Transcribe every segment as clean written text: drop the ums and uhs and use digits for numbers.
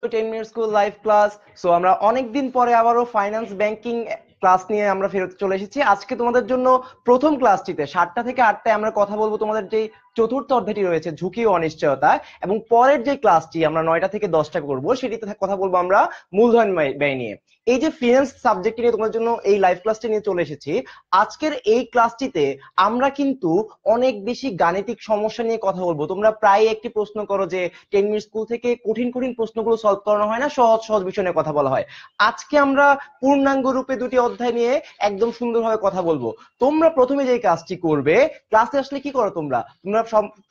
Two 10 minute school live class. So আমরা অনেকদিন পরে আবারও ফাইন্যান্স ব্যাংকিং ক্লাস নিয়ে আমরা ফেরত চলে এসেছি। আজকে তোমাদের জন্য প্রথম ক্লাসটিতে 7টা থেকে 8টায় আমরা কথা বলবো তোমাদের যে চতুর্থ অধ্যায়টি রয়েছে ঝুঁকি ও অনিশ্চয়তা, এবং পরের যে ক্লাসটি আমরা 9টা থেকে 10টা করবো সেটিতে কথা বলবো আমরা মূলধন ব্যয় নিয়ে। এই যে ফিনান্স সাবজেক্ট নিয়ে তোমাদের জন্য এই লাইভ ক্লাসটি নিয়ে চলে এসেছি। আজকের এই ক্লাসটিতে আমরা কিন্তু অনেক বেশি গাণিতিক সমস্যা নিয়ে কথা বলবো। তোমরা প্রায় একটি প্রশ্ন করো যে 10 মিনিট স্কুল থেকে কঠিন কঠিন প্রশ্নগুলো সলভ করানো হয় না, সহজ সহজ বিষয় নিয়ে কথা বলা হয়। আজকে আমরা পূর্ণাঙ্গ রূপে দুটি অধ্যায় নিয়ে একদম সুন্দরভাবে কথা বলবো। তোমরা প্রথমে যে কাজটি করবে, ক্লাসে আসলে কি করো তোমরা তোমরা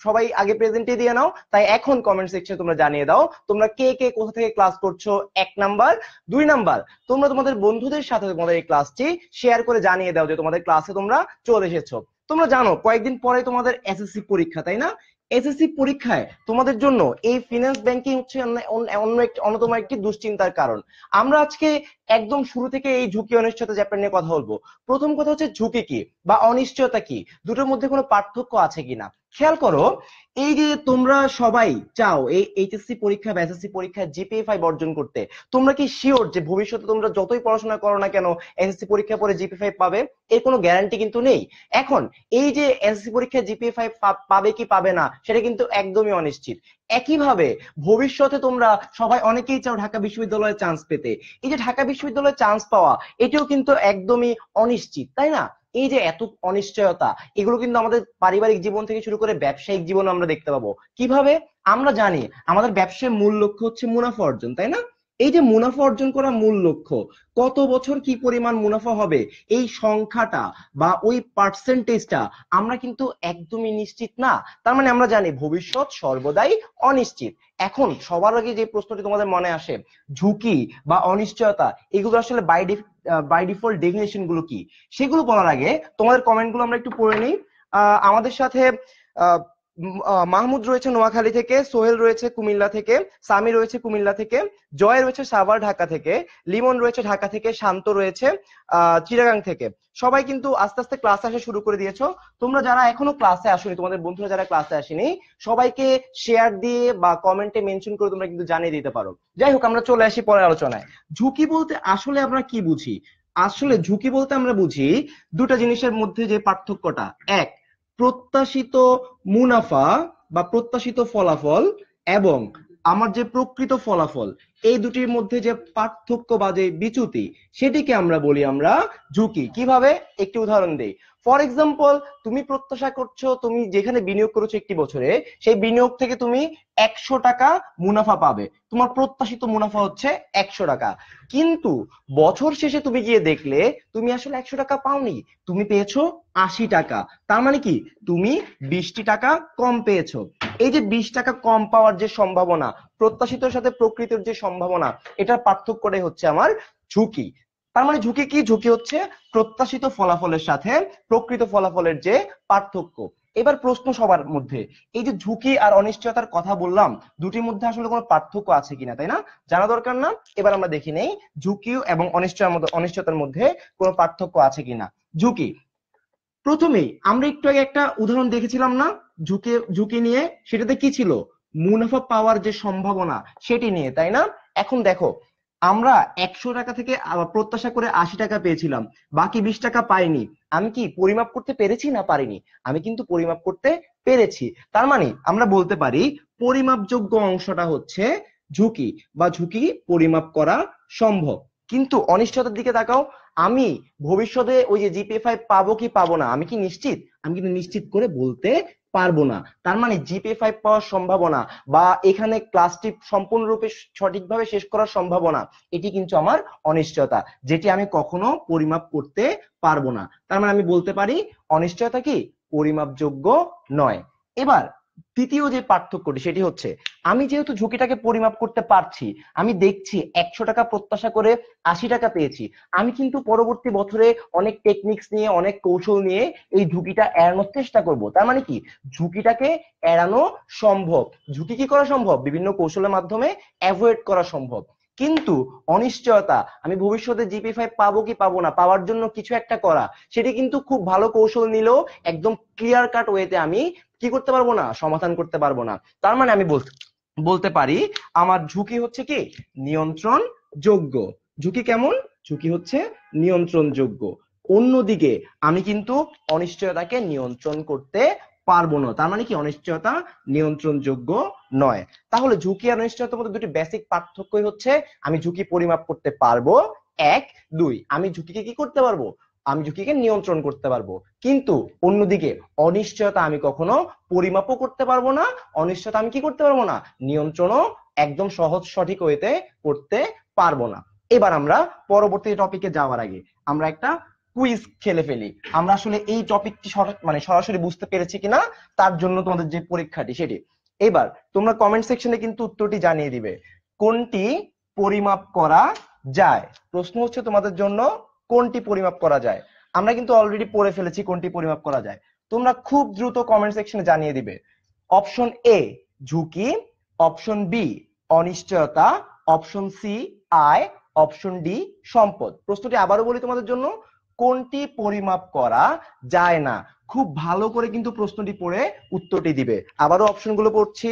সবাই আগে প্রেজেন্টে দিয়ে নাও। তাই এখন কমেন্ট সেকশনে তোমরা জানিয়ে দাও তোমরা কে কে কোথা থেকে ক্লাস করছো। 1 নাম্বার। 2 নাম্বার, তোমরা তোমাদের বন্ধুদের সাথে তোমাদের এই ক্লাসটি শেয়ার করে জানিয়ে দাও যে তোমাদের ক্লাসে তোমরা চলে এসেছো। তোমরা জানো কয়েকদিন পরে তোমাদের এসএসসি পরীক্ষা, তাই না? এসএসসি পরীক্ষায় তোমাদের জন্য এই ফিনান্স ব্যাংকিং হচ্ছে অন্যতম একটি দুশ্চিন্তার কারণ। আমরা আজকে একদম শুরু থেকে এই ঝুঁকি অনিশ্চয়তা চ্যাপ্টার নিয়ে কথা বলবো। প্রথম কথা হচ্ছে ঝুঁকি কি বা অনিশ্চয়তা কি, দুটোর মধ্যে কোনো পার্থক্য আছে কিনা। খেয়াল করো, এই যে তোমরা সবাই চাও এই এইচএসসি পরীক্ষা বা এসএসসি পরীক্ষায় জিপিএ 5 অর্জন করতে, তোমরা কি শিওর যে ভবিষ্যতে তোমরা যতই পড়াশোনা করো না কেন এসএসসি পরীক্ষা পরে জিপিএ 5 পাবে? এর কোনো গ্যারান্টি কিন্তু নেই। এখন এই যে এসএসসি পরীক্ষায় জিপিএ 5 পাবে কি পাবে না সেটা কিন্তু একদমই অনিশ্চিত। একইভাবে ভবিষ্যতে তোমরা সবাই অনেকেই চাও ঢাকা বিশ্ববিদ্যালয়ে চান্স পেতে। এই যে ঢাকা বিশ্ববিদ্যালয়ে চান্স পাওয়া, এটিও কিন্তু একদমই অনিশ্চিত, তাই না? এই যে এত অনিশ্চয়তা, এগুলো কিন্তু আমাদের পারিবারিক জীবন থেকে শুরু করে ব্যবসায়িক জীবনে আমরা দেখতে পাবো। কিভাবে? আমরা জানি আমাদের ব্যবসার মূল লক্ষ্য হচ্ছে মুনাফা অর্জন, তাই না? এই যে মুনাফা অর্জন করা মূল লক্ষ্য, কত বছর কি পরিমাণ মুনাফা হবে এই সংখ্যাটা বা ওই পার্সেন্টেজটা আমরা কিন্তু একদমই নিশ্চিত না। তার মানে আমরা জানি ভবিষ্যৎ সর্বদাই অনিশ্চিত। এখন সবার আগে যে প্রশ্নটি তোমাদের মনে আসে, ঝুঁকি বা অনিশ্চয়তা, এগুলো আসলে বাই ডিফল্ট ডেফিনেশন গুলো কি, সেগুলো বলার আগে তোমাদের কমেন্ট গুলো আমরা একটু পড়ে নিই। আমাদের সাথে মাহমুদ রয়েছে নোয়াখালী থেকে, সোহেল রয়েছে কুমিল্লা থেকে, সামি রয়েছে কুমিল্লা থেকে, জয় রয়েছে সাভার ঢাকা থেকে, লিমন রয়েছে ঢাকা থেকে, শান্ত রয়েছে চিটাগাং থেকে। সবাই কিন্তু আস্তে আস্তে ক্লাসে আসা শুরু করে দিয়েছো। তোমরা যারা এখনো ক্লাসে আসেনি, তোমাদের বন্ধুরা যারা ক্লাসে আসেনি, সবাইকে শেয়ার দিয়ে বা কমেন্টে মেনশন করে তোমরা কিন্তু জানিয়ে দিতে পারো। যাই হোক, আমরা চলে আসি পরের আলোচনায়। ঝুঁকি বলতে আসলে আমরা কি বুঝি? আসলে ঝুঁকি বলতে আমরা বুঝি দুটা জিনিসের মধ্যে যে পার্থক্যটা, এক, প্রত্যাশিত মুনাফা বা প্রত্যাশিত ফলাফল, এবং আমার যে প্রকৃত ফলাফল, এই দুটির মধ্যে যে পার্থক্য বা যে বিচ্যুতি, সেটিকে আমরা বলি আমরা ঝুঁকি। কিভাবে? একটি উদাহরণ দেই। ফর এক্সাম্পল, তুমি প্রত্যাশা করছো তুমি যেখানে বিনিয়োগ করেছো একটি বছরে, সেই বিনিয়োগ থেকে তুমি 100 টাকা মুনাফা পাবে। তোমার প্রত্যাশিত মুনাফা হচ্ছে 100 টাকা, কিন্তু বছর শেষে তুমি গিয়ে দেখলে তুমি আসলে 100 টাকা পাওনি, তুমি পেয়েছো 80 টাকা। তার মানে কি? তুমি 20 টাকা কম পেয়েছো। এই যে 20 টাকা কম পাওয়ার যে সম্ভাবনা, প্রত্যাশিতর সাথে প্রকৃতির যে সম্ভাবনা, এটার পার্থক্যটাই হচ্ছে আমার ঝুঁকি। তার মানে ঝুঁকি কি? ঝুঁকি হচ্ছে প্রত্যাশিত ফলাফলের সাথে প্রকৃত ফলাফলের যে পার্থক্য। এবার প্রশ্ন সবার মধ্যে, এই যে ঝুঁকি আর অনিশ্চয়তার কথা বললাম, দুটির মধ্যে আসলে কোনো পার্থক্য আছে কিনা, তাই না? জানা দরকার না? এবার আমরা দেখি নেই ঝুঁকি এবং অনিশ্চয়তার মধ্যে কোনো পার্থক্য আছে কিনা। ঝুঁকি, প্রথমেই আমরা একটু আগে একটা উদাহরণ দেখেছিলাম না ঝুঁকি নিয়ে? সেটাতে কি ছিল? মুনাফা পাওয়ার যে সম্ভাবনা সেটি নিয়ে, তাই না? এখন দেখো, আমরা 100 টাকা থেকে প্রত্যাশা করে 80 টাকা পেয়েছিলাম, বাকি 20 টাকা পাইনি। আমি কি পরিমাপ করতে পেরেছি না পারিনি? আমি কিন্তু পরিমাপ করতে পেরেছি। তার মানে আমরা বলতে পারি পরিমাপযোগ্য অংশটা হচ্ছে ঝুঁকি, বা ঝুঁকি পরিমাপ করা সম্ভব। কিন্তু অনিশ্চয়তার দিকে তাকাও, আমি ভবিষ্যতে ওই যে জিপিএ 5 পাবো কি পাবো না আমি কি নিশ্চিত? আমি কিন্তু নিশ্চিত করে বলতে পারবো না। তার মানে জিপিএ 5 পাওয়ার সম্ভাবনা বা এখানে ক্লাসটি সম্পূর্ণরূপে সঠিকভাবে শেষ করার সম্ভাবনা, এটি কিন্তু আমার অনিশ্চয়তা, যেটি আমি কখনো পরিমাপ করতে পারবো না। তার মানে আমি বলতে পারি অনিশ্চয়তা কি? পরিমাপযোগ্য নয়। এবার তৃতীয় যে পার্থক্যটি সেটি হচ্ছে, আমি যেহেতু ঝুঁকিটাকে পরিমাপ করতে পারছি, আমি দেখছি 100 টাকা প্রত্যাশা করে 80 টাকা পেয়েছি, আমি কিন্তু পরবর্তী বছরে অনেক টেকনিক্স নিয়ে অনেক কৌশল নিয়ে এই ঝুঁকিটা এড়ানোর চেষ্টা করব। তার মানে কি? ঝুঁকিটাকে এড়ানো সম্ভব। ঝুঁকি কি করা সম্ভব? বিভিন্ন কৌশলের মাধ্যমে অ্যাভয়েড করা সম্ভব। কিন্তু অনিশ্চয়তা, আমি ভবিষ্যতে জিপি 5 পাবো কি পাবো না, পাওয়ার জন্য কিছু একটা করা, সেটি কিন্তু খুব ভালো কৌশল নিলেও একদম ক্লিয়ার কাট ওয়েতে আমি কি করতে পারবো না, সমাধান করতে পারবো না। তার মানে আমি বলতে পারি আমার ঝুঁকি হচ্ছে কি নিয়ন্ত্রণ যোগ্য। ঝুঁকি কেমন? ঝুঁকি হচ্ছে নিয়ন্ত্রণ যোগ্য। অন্যদিকে আমি কিন্তু অনিশ্চয়তাকে নিয়ন্ত্রণ করতে পারবো না, তার মানে কি অনিশ্চয়তা নিয়ন্ত্রণযোগ্য নয়। তাহলে ঝুঁকি আর অনিশ্চয়তার মধ্যে দুটি বেসিক পার্থক্যই হচ্ছে আমি ঝুঁকি পরিমাপ করতে পারবো, এক। দুই, আমি ঝুঁকিকে কি করতে পারবো? আমি ঝুঁকিকে নিয়ন্ত্রণ করতে পারবো। কিন্তু অন্যদিকে অনিশ্চয়তা আমি কখনো পরিমাপও করতে পারবো না, অনিশ্চয়তা আমি কি করতে পারবো না, নিয়ন্ত্রণও একদম সহজ সঠিক ওয়েতে করতে পারবো না। এবার আমরা পরবর্তী টপিকে যাওয়ার আগে আমরা একটা কুইজ খেলে ফেলি। আমরা আসলে এই টপিকটি মানে সরাসরি বুঝতে পেরেছি কিনা তার জন্য তোমাদের যে পরীক্ষাটি সেটি। এবার তোমরা কমেন্ট সেকশনে কিন্তু উত্তরটি জানিয়ে দিবে কোনটি পরিমাপ করা যায়। প্রশ্ন হচ্ছে তোমাদের জন্য কোনটি পরিমাপ করা যায়। আমরা কিন্তু অলরেডি পড়ে ফেলেছি কোনটি পরিমাপ করা যায়। তোমরা খুব দ্রুত কমেন্ট সেকশনে জানিয়ে দিবে। অপশন এ ঝুঁকি, অপশন বি অনিশ্চয়তা, অপশন সি আয়, অপশন ডি সম্পদ। প্রশ্নটি আবারও বলি তোমাদের জন্য, কোনটি পরিমাপ করা যায় না। খুব ভালো করে কিন্তু প্রশ্নটি পড়ে উত্তরটি দিবে। আবারও অপশনগুলো পড়ছি,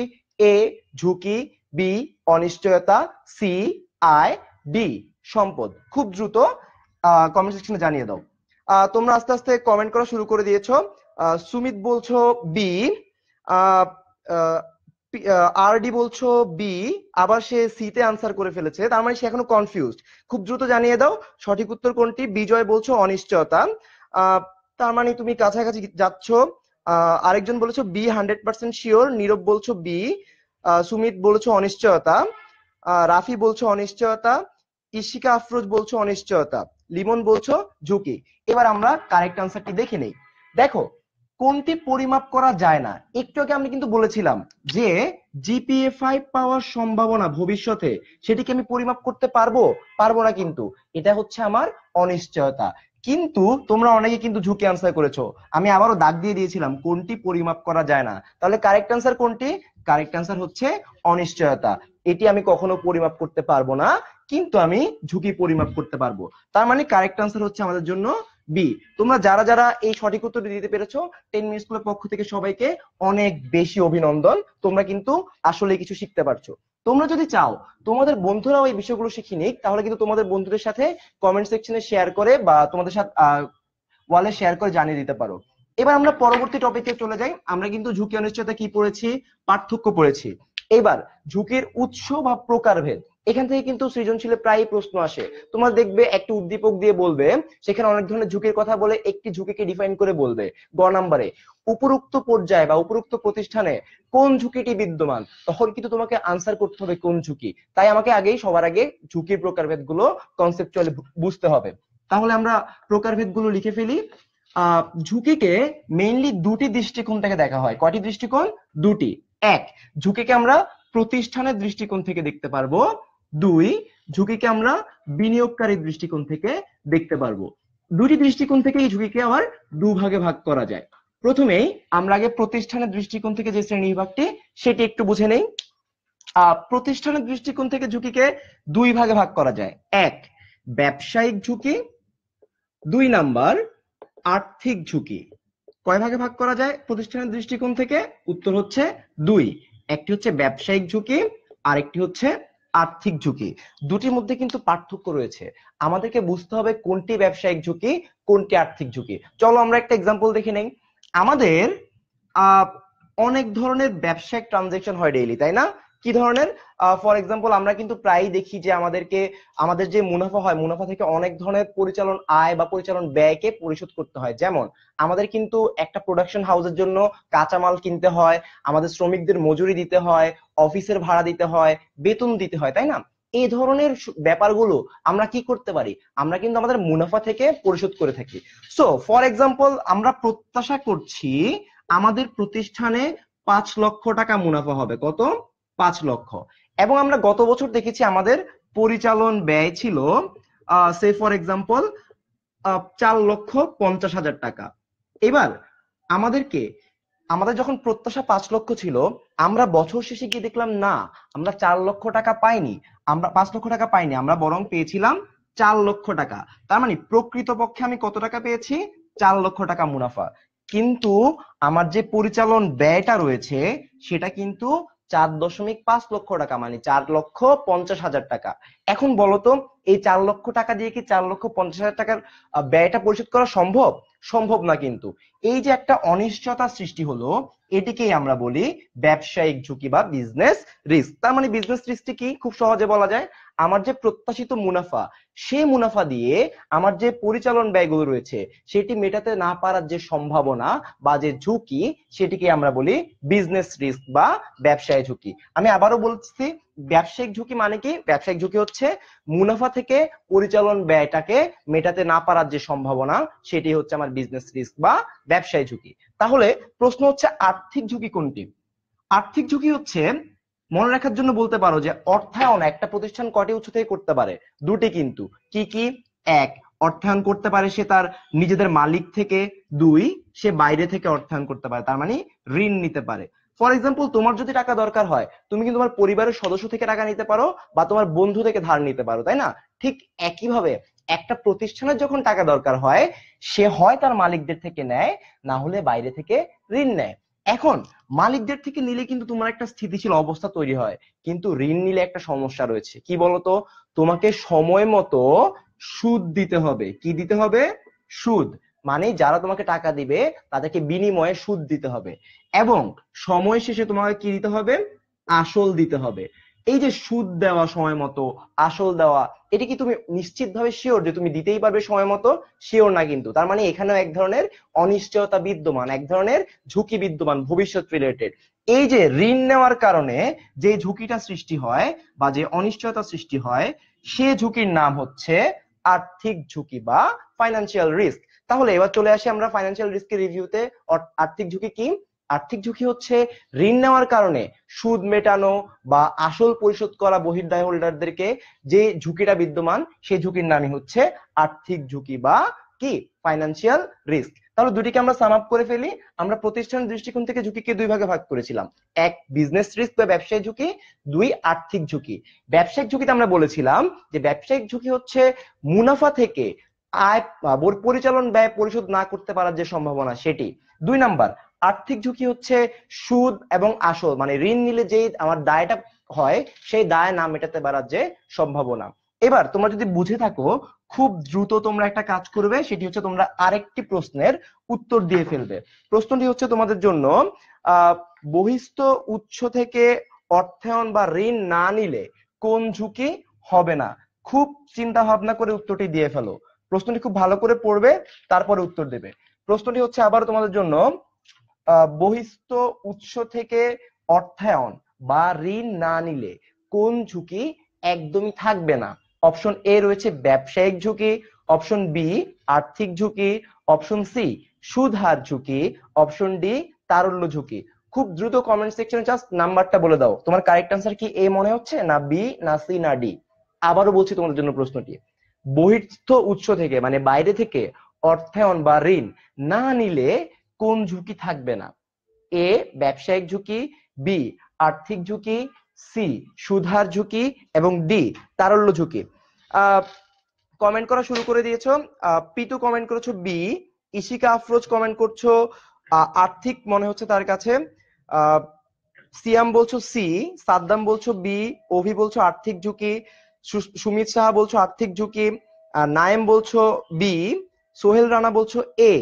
এ ঝুঁকি, বি অনিশ্চয়তা, সি আয়, ডি সম্পদ। খুব দ্রুত কমেন্ট সেকশনে জানিয়ে দাও। তোমরা আস্তে আস্তে কমেন্ট করা শুরু করে দিয়েছো। সুমিত বলছো বি, আরডি বলছো বি, আবার সে সি তে আনসার করে ফেলেছে, তার মানে সে এখনো কনফিউজড। খুব দ্রুত জানিয়ে দাও সঠিক উত্তর কোনটি। বিজয় বলছো অনিশ্চয়তা, তার মানে তুমি কাছাকাছি যাচ্ছ। আরেকজন বলেছো বি 100% শিওর, নীরব বলছো বি, সুমিত বলছো অনিশ্চয়তা, রাফি বলছো অনিশ্চয়তা, ইশিকা আফরোজ বলছো অনিশ্চয়তা, লিমন বলছো ঝুঁকি। এবার আমরা কারেক্ট আনসারটি দেখে নেই। দেখো কোনটি পরিমাপ করা যায় না, একটু আগে আমি কিন্তু বলেছিলাম যে জিপিএ 5 পাওয়ার সম্ভাবনা ভবিষ্যতে সেটিকে আমি পরিমাপ করতে পারবো, পারবো না, কিন্তু এটা হচ্ছে আমার অনিশ্চয়তা। কিন্তু তোমরা অনেকে কিন্তু ঝুঁকি আনসার করেছো, আমি আবারও দাগ দিয়ে দিয়েছিলাম কোনটি পরিমাপ করা যায় না। তাহলে কারেক্ট আনসার কোনটি? কারেক্ট আনসার হচ্ছে অনিশ্চয়তা। এটি আমি কখনো পরিমাপ করতে পারবো না, কিন্তু আমি ঝুঁকি পরিমাপ করতে পারবো। তার মানে কারেক্ট আনসার হচ্ছে আমাদের জন্য বি। তোমরা যারা যারা এই সঠিক উত্তরটি দিতে পেরেছো 10 মিনিট স্কুলের পক্ষ থেকে সবাইকে অনেক বেশি অভিনন্দন। তোমরা কিন্তু আসলে কিছু শিখতে পারছো। তোমরা যদি চাও তোমাদের বন্ধুরাও এই বিষয়গুলো শিখে নিক, তাহলে কিন্তু তোমাদের বন্ধুদের সাথে কমেন্ট সেকশনে শেয়ার করে বা তোমাদের সাথে ওয়ালে শেয়ার করে জানিয়ে দিতে পারো। এবার আমরা পরবর্তী টপিকে চলে যাই। আমরা কিন্তু ঝুঁকি অনিশ্চয়তা কি পড়েছি, পার্থক্য পড়েছি। এবার ঝুঁকির উৎস বা প্রকারভেদ, এখান থেকে কিন্তু সৃজনশীলে প্রায় প্রশ্ন আসে। তোমরা দেখবে একটি উদ্দীপক দিয়ে বলবে, সেখানে অনেক ধরনের ঝুঁকির কথা বলে একটি ঝুঁকিকে ডিফাইন করে বলবে। গ নাম্বারে উপরোক্ত পর্যায়ে বা উপরোক্ত প্রতিষ্ঠানে কোন ঝুঁকিটি বিদ্যমান, তখন কিন্তু তোমাকে আনসার করতে হবে কোন ঝুঁকি। তাই আমাকে আগেই সবার আগে ঝুঁকির প্রকারভেদ গুলো কনসেপচুয়ালি বুঝতে হবে। তাহলে আমরা প্রকারভেদ গুলো লিখে ফেলি। ঝুঁকিকে মেইনলি দুটি দৃষ্টিকোণ থেকে দেখা হয়। কয়টি দৃষ্টিকোণ? দুটি। এক, ঝুঁকিকে আমরা প্রতিষ্ঠানের দৃষ্টিকোণ থেকে দেখতে পারবো। দুই, ঝুঁকিকে আমরা বিনিয়োগকারীর দৃষ্টিকোণ থেকে দেখতে পারবো। দুটি দৃষ্টিকোণ থেকে এই ঝুঁকিকে আবার দুভাগে ভাগ করা যায়। প্রথমেই আমরা আগে প্রতিষ্ঠানের দৃষ্টিকোণ থেকে যে শ্রেণী বিভাগটি সেটি একটু বুঝে নেই। প্রতিষ্ঠানের দৃষ্টিকোণ থেকে ঝুঁকিকে দুই ভাগে ভাগ করা যায়। এক, ব্যবসায়িক ঝুঁকি। দুই নাম্বার, আর্থিক ঝুঁকি। কয় ভাগে ভাগ করা যায় প্রতিষ্ঠানের দৃষ্টিকোণ থেকে? উত্তর হচ্ছে দুই। একটি হচ্ছে ব্যবসায়িক ঝুঁকি, আরেকটি হচ্ছে আর্থিক ঝুঁকি। দুটির মধ্যে কিন্তু পার্থক্য রয়েছে। আমাদেরকে বুঝতে হবে কোনটি ব্যবসায়িক ঝুঁকি, কোনটি আর্থিক ঝুঁকি। চলো আমরা একটা এক্সাম্পল দেখে নেই। আমাদের অনেক ধরনের ব্যবসায়িক ট্রানজাকশন হয় ডেইলি, তাই না? কি ধরনের? ফর এক্সাম্পল আমরা কিন্তু প্রায়ই দেখি যে আমাদের যে মুনাফা হয়, মুনাফা থেকে অনেক ধরনের পরিচালন আয় বা পরিচালন ব্যয়কে পরিশোধ করতে হয়। যেমন আমাদের কিন্তু একটা প্রোডাকশন হাউসের জন্য কাঁচামাল কিনতে হয়, আমাদের শ্রমিকদের মজুরি দিতে হয়, অফিসের ভাড়া দিতে হয়, বেতন দিতে হয়, তাই না? এই ধরনের ব্যাপারগুলো আমরা কি করতে পারি? আমরা কিন্তু আমাদের মুনাফা থেকে পরিশোধ করে থাকি। সো ফর এক্সাম্পল আমরা প্রত্যাশা করছি আমাদের প্রতিষ্ঠানে 5 লক্ষ টাকা মুনাফা হবে। কত? 5 লক্ষ। এবং আমরা গত বছর দেখেছি আমাদের পরিচালন ব্যয় ছিল সে ফর এক্সাম্পল 4,50,000 টাকা। এবার আমাদের যখন প্রত্যাশা 5 লক্ষ ছিল, আমরা বছর শেষে গিয়ে দেখলাম না, আমরা 4 লক্ষ টাকা পাইনি, আমরা 5 লক্ষ টাকা পাইনি, আমরা বরং পেয়েছিলাম 4 লক্ষ টাকা। তার মানে প্রকৃতপক্ষে আমি কত টাকা পেয়েছি? 4 লক্ষ টাকা মুনাফা। কিন্তু আমার যে পরিচালন ব্যয়টা রয়েছে সেটা কিন্তু 4.5 লক্ষ টাকা, মানে 4,50,000 টাকা। এখন বলো তো এই 4 লক্ষ টাকা দিয়ে কি 4,50,000 টাকার ব্যয়টা পরিশোধ করা সম্ভব? সম্ভব না। কিন্তু এই যে একটা অনিশ্চয়তা সৃষ্টি হলো, এটিকেই আমরা বলি ব্যবসায়িক ঝুঁকি বা বিজনেস রিস্ক। তার মানে বিজনেস রিস্ক কি খুব সহজে বলা যায়, আমার যে প্রত্যাশিত মুনাফা, সেই মুনাফা দিয়ে আমার যে পরিচালন ব্যয়গুলো রয়েছে সেটি মেটাতে না পারার যে সম্ভাবনা বা যে ঝুঁকি, সেটিকে আমরা বলি বিজনেস রিস্ক বা ব্যবসায়িক ঝুঁকি। আমি আবারও বলছি, ব্যবসায়িক ঝুঁকি মানে কি? ব্যবসায়িক ঝুঁকি হচ্ছে মুনাফা থেকে পরিচালন ব্যয়টাকে মেটাতে না পারার যে সম্ভাবনা, সেটি হচ্ছে আমার বিজনেস রিস্ক বা ব্যবসায়িক ঝুঁকি। তাহলে প্রশ্ন হচ্ছে আর্থিক ঝুঁকি কোনটি? আর্থিক ঝুঁকি হচ্ছে, মনে রাখার জন্য বলতে পারো যে অর্থায়ন একটা প্রতিষ্ঠান কয়টি উৎস থেকে করতে পারে? দুটি। কিন্তু কি কি? এক, অর্থায়ন করতে পারে সে তার নিজেদের মালিক থেকে। দুই, সে বাইরে থেকে অর্থায়ন করতে পারে, তার মানে ঋণ নিতে পারে। ফর এক্সাম্পল, তোমার যদি টাকা দরকার হয়, তুমি কিন্তু তোমার পরিবারের সদস্য থেকে টাকা নিতে পারো বা তোমার বন্ধু থেকে ধার নিতে পারো, তাই না? ঠিক একইভাবে একটা প্রতিষ্ঠানের যখন টাকা দরকার হয়, সে হয় তার মালিকদের থেকে নেয়, না হলে বাইরে থেকে ঋণ নেয়। এখন মালিকদের থেকে নিলে কিন্তু তোমার একটা স্থিতিশীল অবস্থা তৈরি হয়, কিন্তু ঋণ নিলে একটা সমস্যা রয়েছে। কি বলতো? তোমাকে সময় মতো সুদ দিতে হবে। কি দিতে হবে? সুদ। মানে যারা তোমাকে টাকা দিবে তাদেরকে বিনিময়ে সুদ দিতে হবে, এবং সময় শেষে তোমাকে কি দিতে হবে? আসল দিতে হবে। এই যে সুদ দেওয়া, সময় মতো আসল দেওয়া, এটা কি তুমি নিশ্চিতভাবে শিওর যে তুমি দিতেই পারবে সময় মতো? শিওর না কিন্তু। তার মানে এখানেও এক ধরনের অনিশ্চয়তা বিদ্যমান, এক ধরনের ঝুঁকি বিদ্যমান, ভবিষ্যৎ রিলেটেড। এই যে ঋণ নেওয়ার কারণে যে ঝুঁকিটা সৃষ্টি হয় বা যে অনিশ্চয়তা সৃষ্টি হয়, সে ঝুঁকির নাম হচ্ছে আর্থিক ঝুঁকি বা ফাইন্যান্সিয়াল রিস্ক। তাহলে এবার চলে আসি আমরা ফাইন্যান্সিয়াল রিস্কের রিভিউতে। আর্থিক ঝুঁকি কি? আর্থিক ঝুঁকি হচ্ছে ঋণ নেওয়ার কারণে সুদ মেটানো বা আসল পরিশোধ করা বহির্দায় হোল্ডারদেরকে যে ঝুঁকিটা বিদ্যমান, সেই ঝুঁকির নামই হচ্ছে আর্থিক ঝুঁকি বা কি ফাইন্যান্সিয়াল রিস্ক। তাহলে দুটিকে আমরা সাম আপ করে ফেলি। আমরা প্রতিষ্ঠানের দৃষ্টিকোণ থেকে ঝুঁকিকে দুই ভাগে ভাগ করেছিলাম, এক বিজনেস রিস্ক বা ব্যবসায়িক ঝুঁকি, দুই আর্থিক ঝুঁকি। ব্যবসায়িক ঝুঁকিতে আমরা বলেছিলাম যে ব্যবসায়িক ঝুঁকি হচ্ছে মুনাফা থেকে আয় পরিচালন ব্যয় পরিশোধ না করতে পারার যে সম্ভাবনা, সেটি। দুই নাম্বার আর্থিক ঝুঁকি হচ্ছে সুদ এবং আসল, মানে ঋণ নিলে যে আমার দায়টা হয়, সেই দায় না মেটাতে পারার যে সম্ভাবনা। এবার তোমরা যদি বুঝে থাকো, খুব দ্রুত তোমরা একটা কাজ করবে, সেটি হচ্ছে তোমরা আরেকটি প্রশ্নের উত্তর দিয়ে ফেলবে। প্রশ্নটি হচ্ছে তোমাদের জন্য, আহ বহিস্থ উৎস থেকে অর্থায়ন বা ঋণ না নিলে কোন ঝুঁকি হবে না? খুব চিন্তা ভাবনা করে উত্তরটি দিয়ে ফেলো। প্রশ্নটি খুব ভালো করে পড়বে, তারপরে উত্তর দেবে। প্রশ্নটি হচ্ছে আবার তোমাদের জন্য, বহিস্থ উৎস থেকে অর্থায়ন বা ঋণ না নিলে কোন ঝুঁকি একদমই থাকবে না? অপশন এ রয়েছে ব্যবসায়িক ঝুঁকি, অপশন বি আর্থিক ঝুঁকি, অপশন সি সুদ হার ঝুঁকি, অপশন ডি তারল্য ঝুঁকি। খুব দ্রুত কমেন্ট সেকশনে জাস্ট নাম্বারটা বলে দাও। তোমার কারেক্ট আনসার কি এ মনে হচ্ছে, না বি, না সি, না ডি? আবারও বলছি তোমাদের জন্য প্রশ্নটি, বহিস্থ উৎস থেকে মানে বাইরে থেকে অর্থায়ন বা ঋণ না নিলে কোন ঝুঁকি থাকবে না? এ ব্যবসায়িক ঝুঁকি, বি আর্থিক ঝুঁকি, সি সুধার ঝুঁকি, এবং ডি তারল্য ঝুঁকি। কমেন্ট করা শুরু করে দিয়েছো। পিটু কমেন্ট করেছো বি, ইশিকা আফরোজ কমেন্ট করছো আর্থিক মনে হচ্ছে তার কাছে, সিয়াম বলছো সি, সাদ্দাম বলছো বি, অভি বলছো আর্থিক ঝুঁকি, সুমিত সাহা বলছো আর্থিক ঝুঁকি, নায়েম বলছো বি, সোহেল রানা বলছো এ,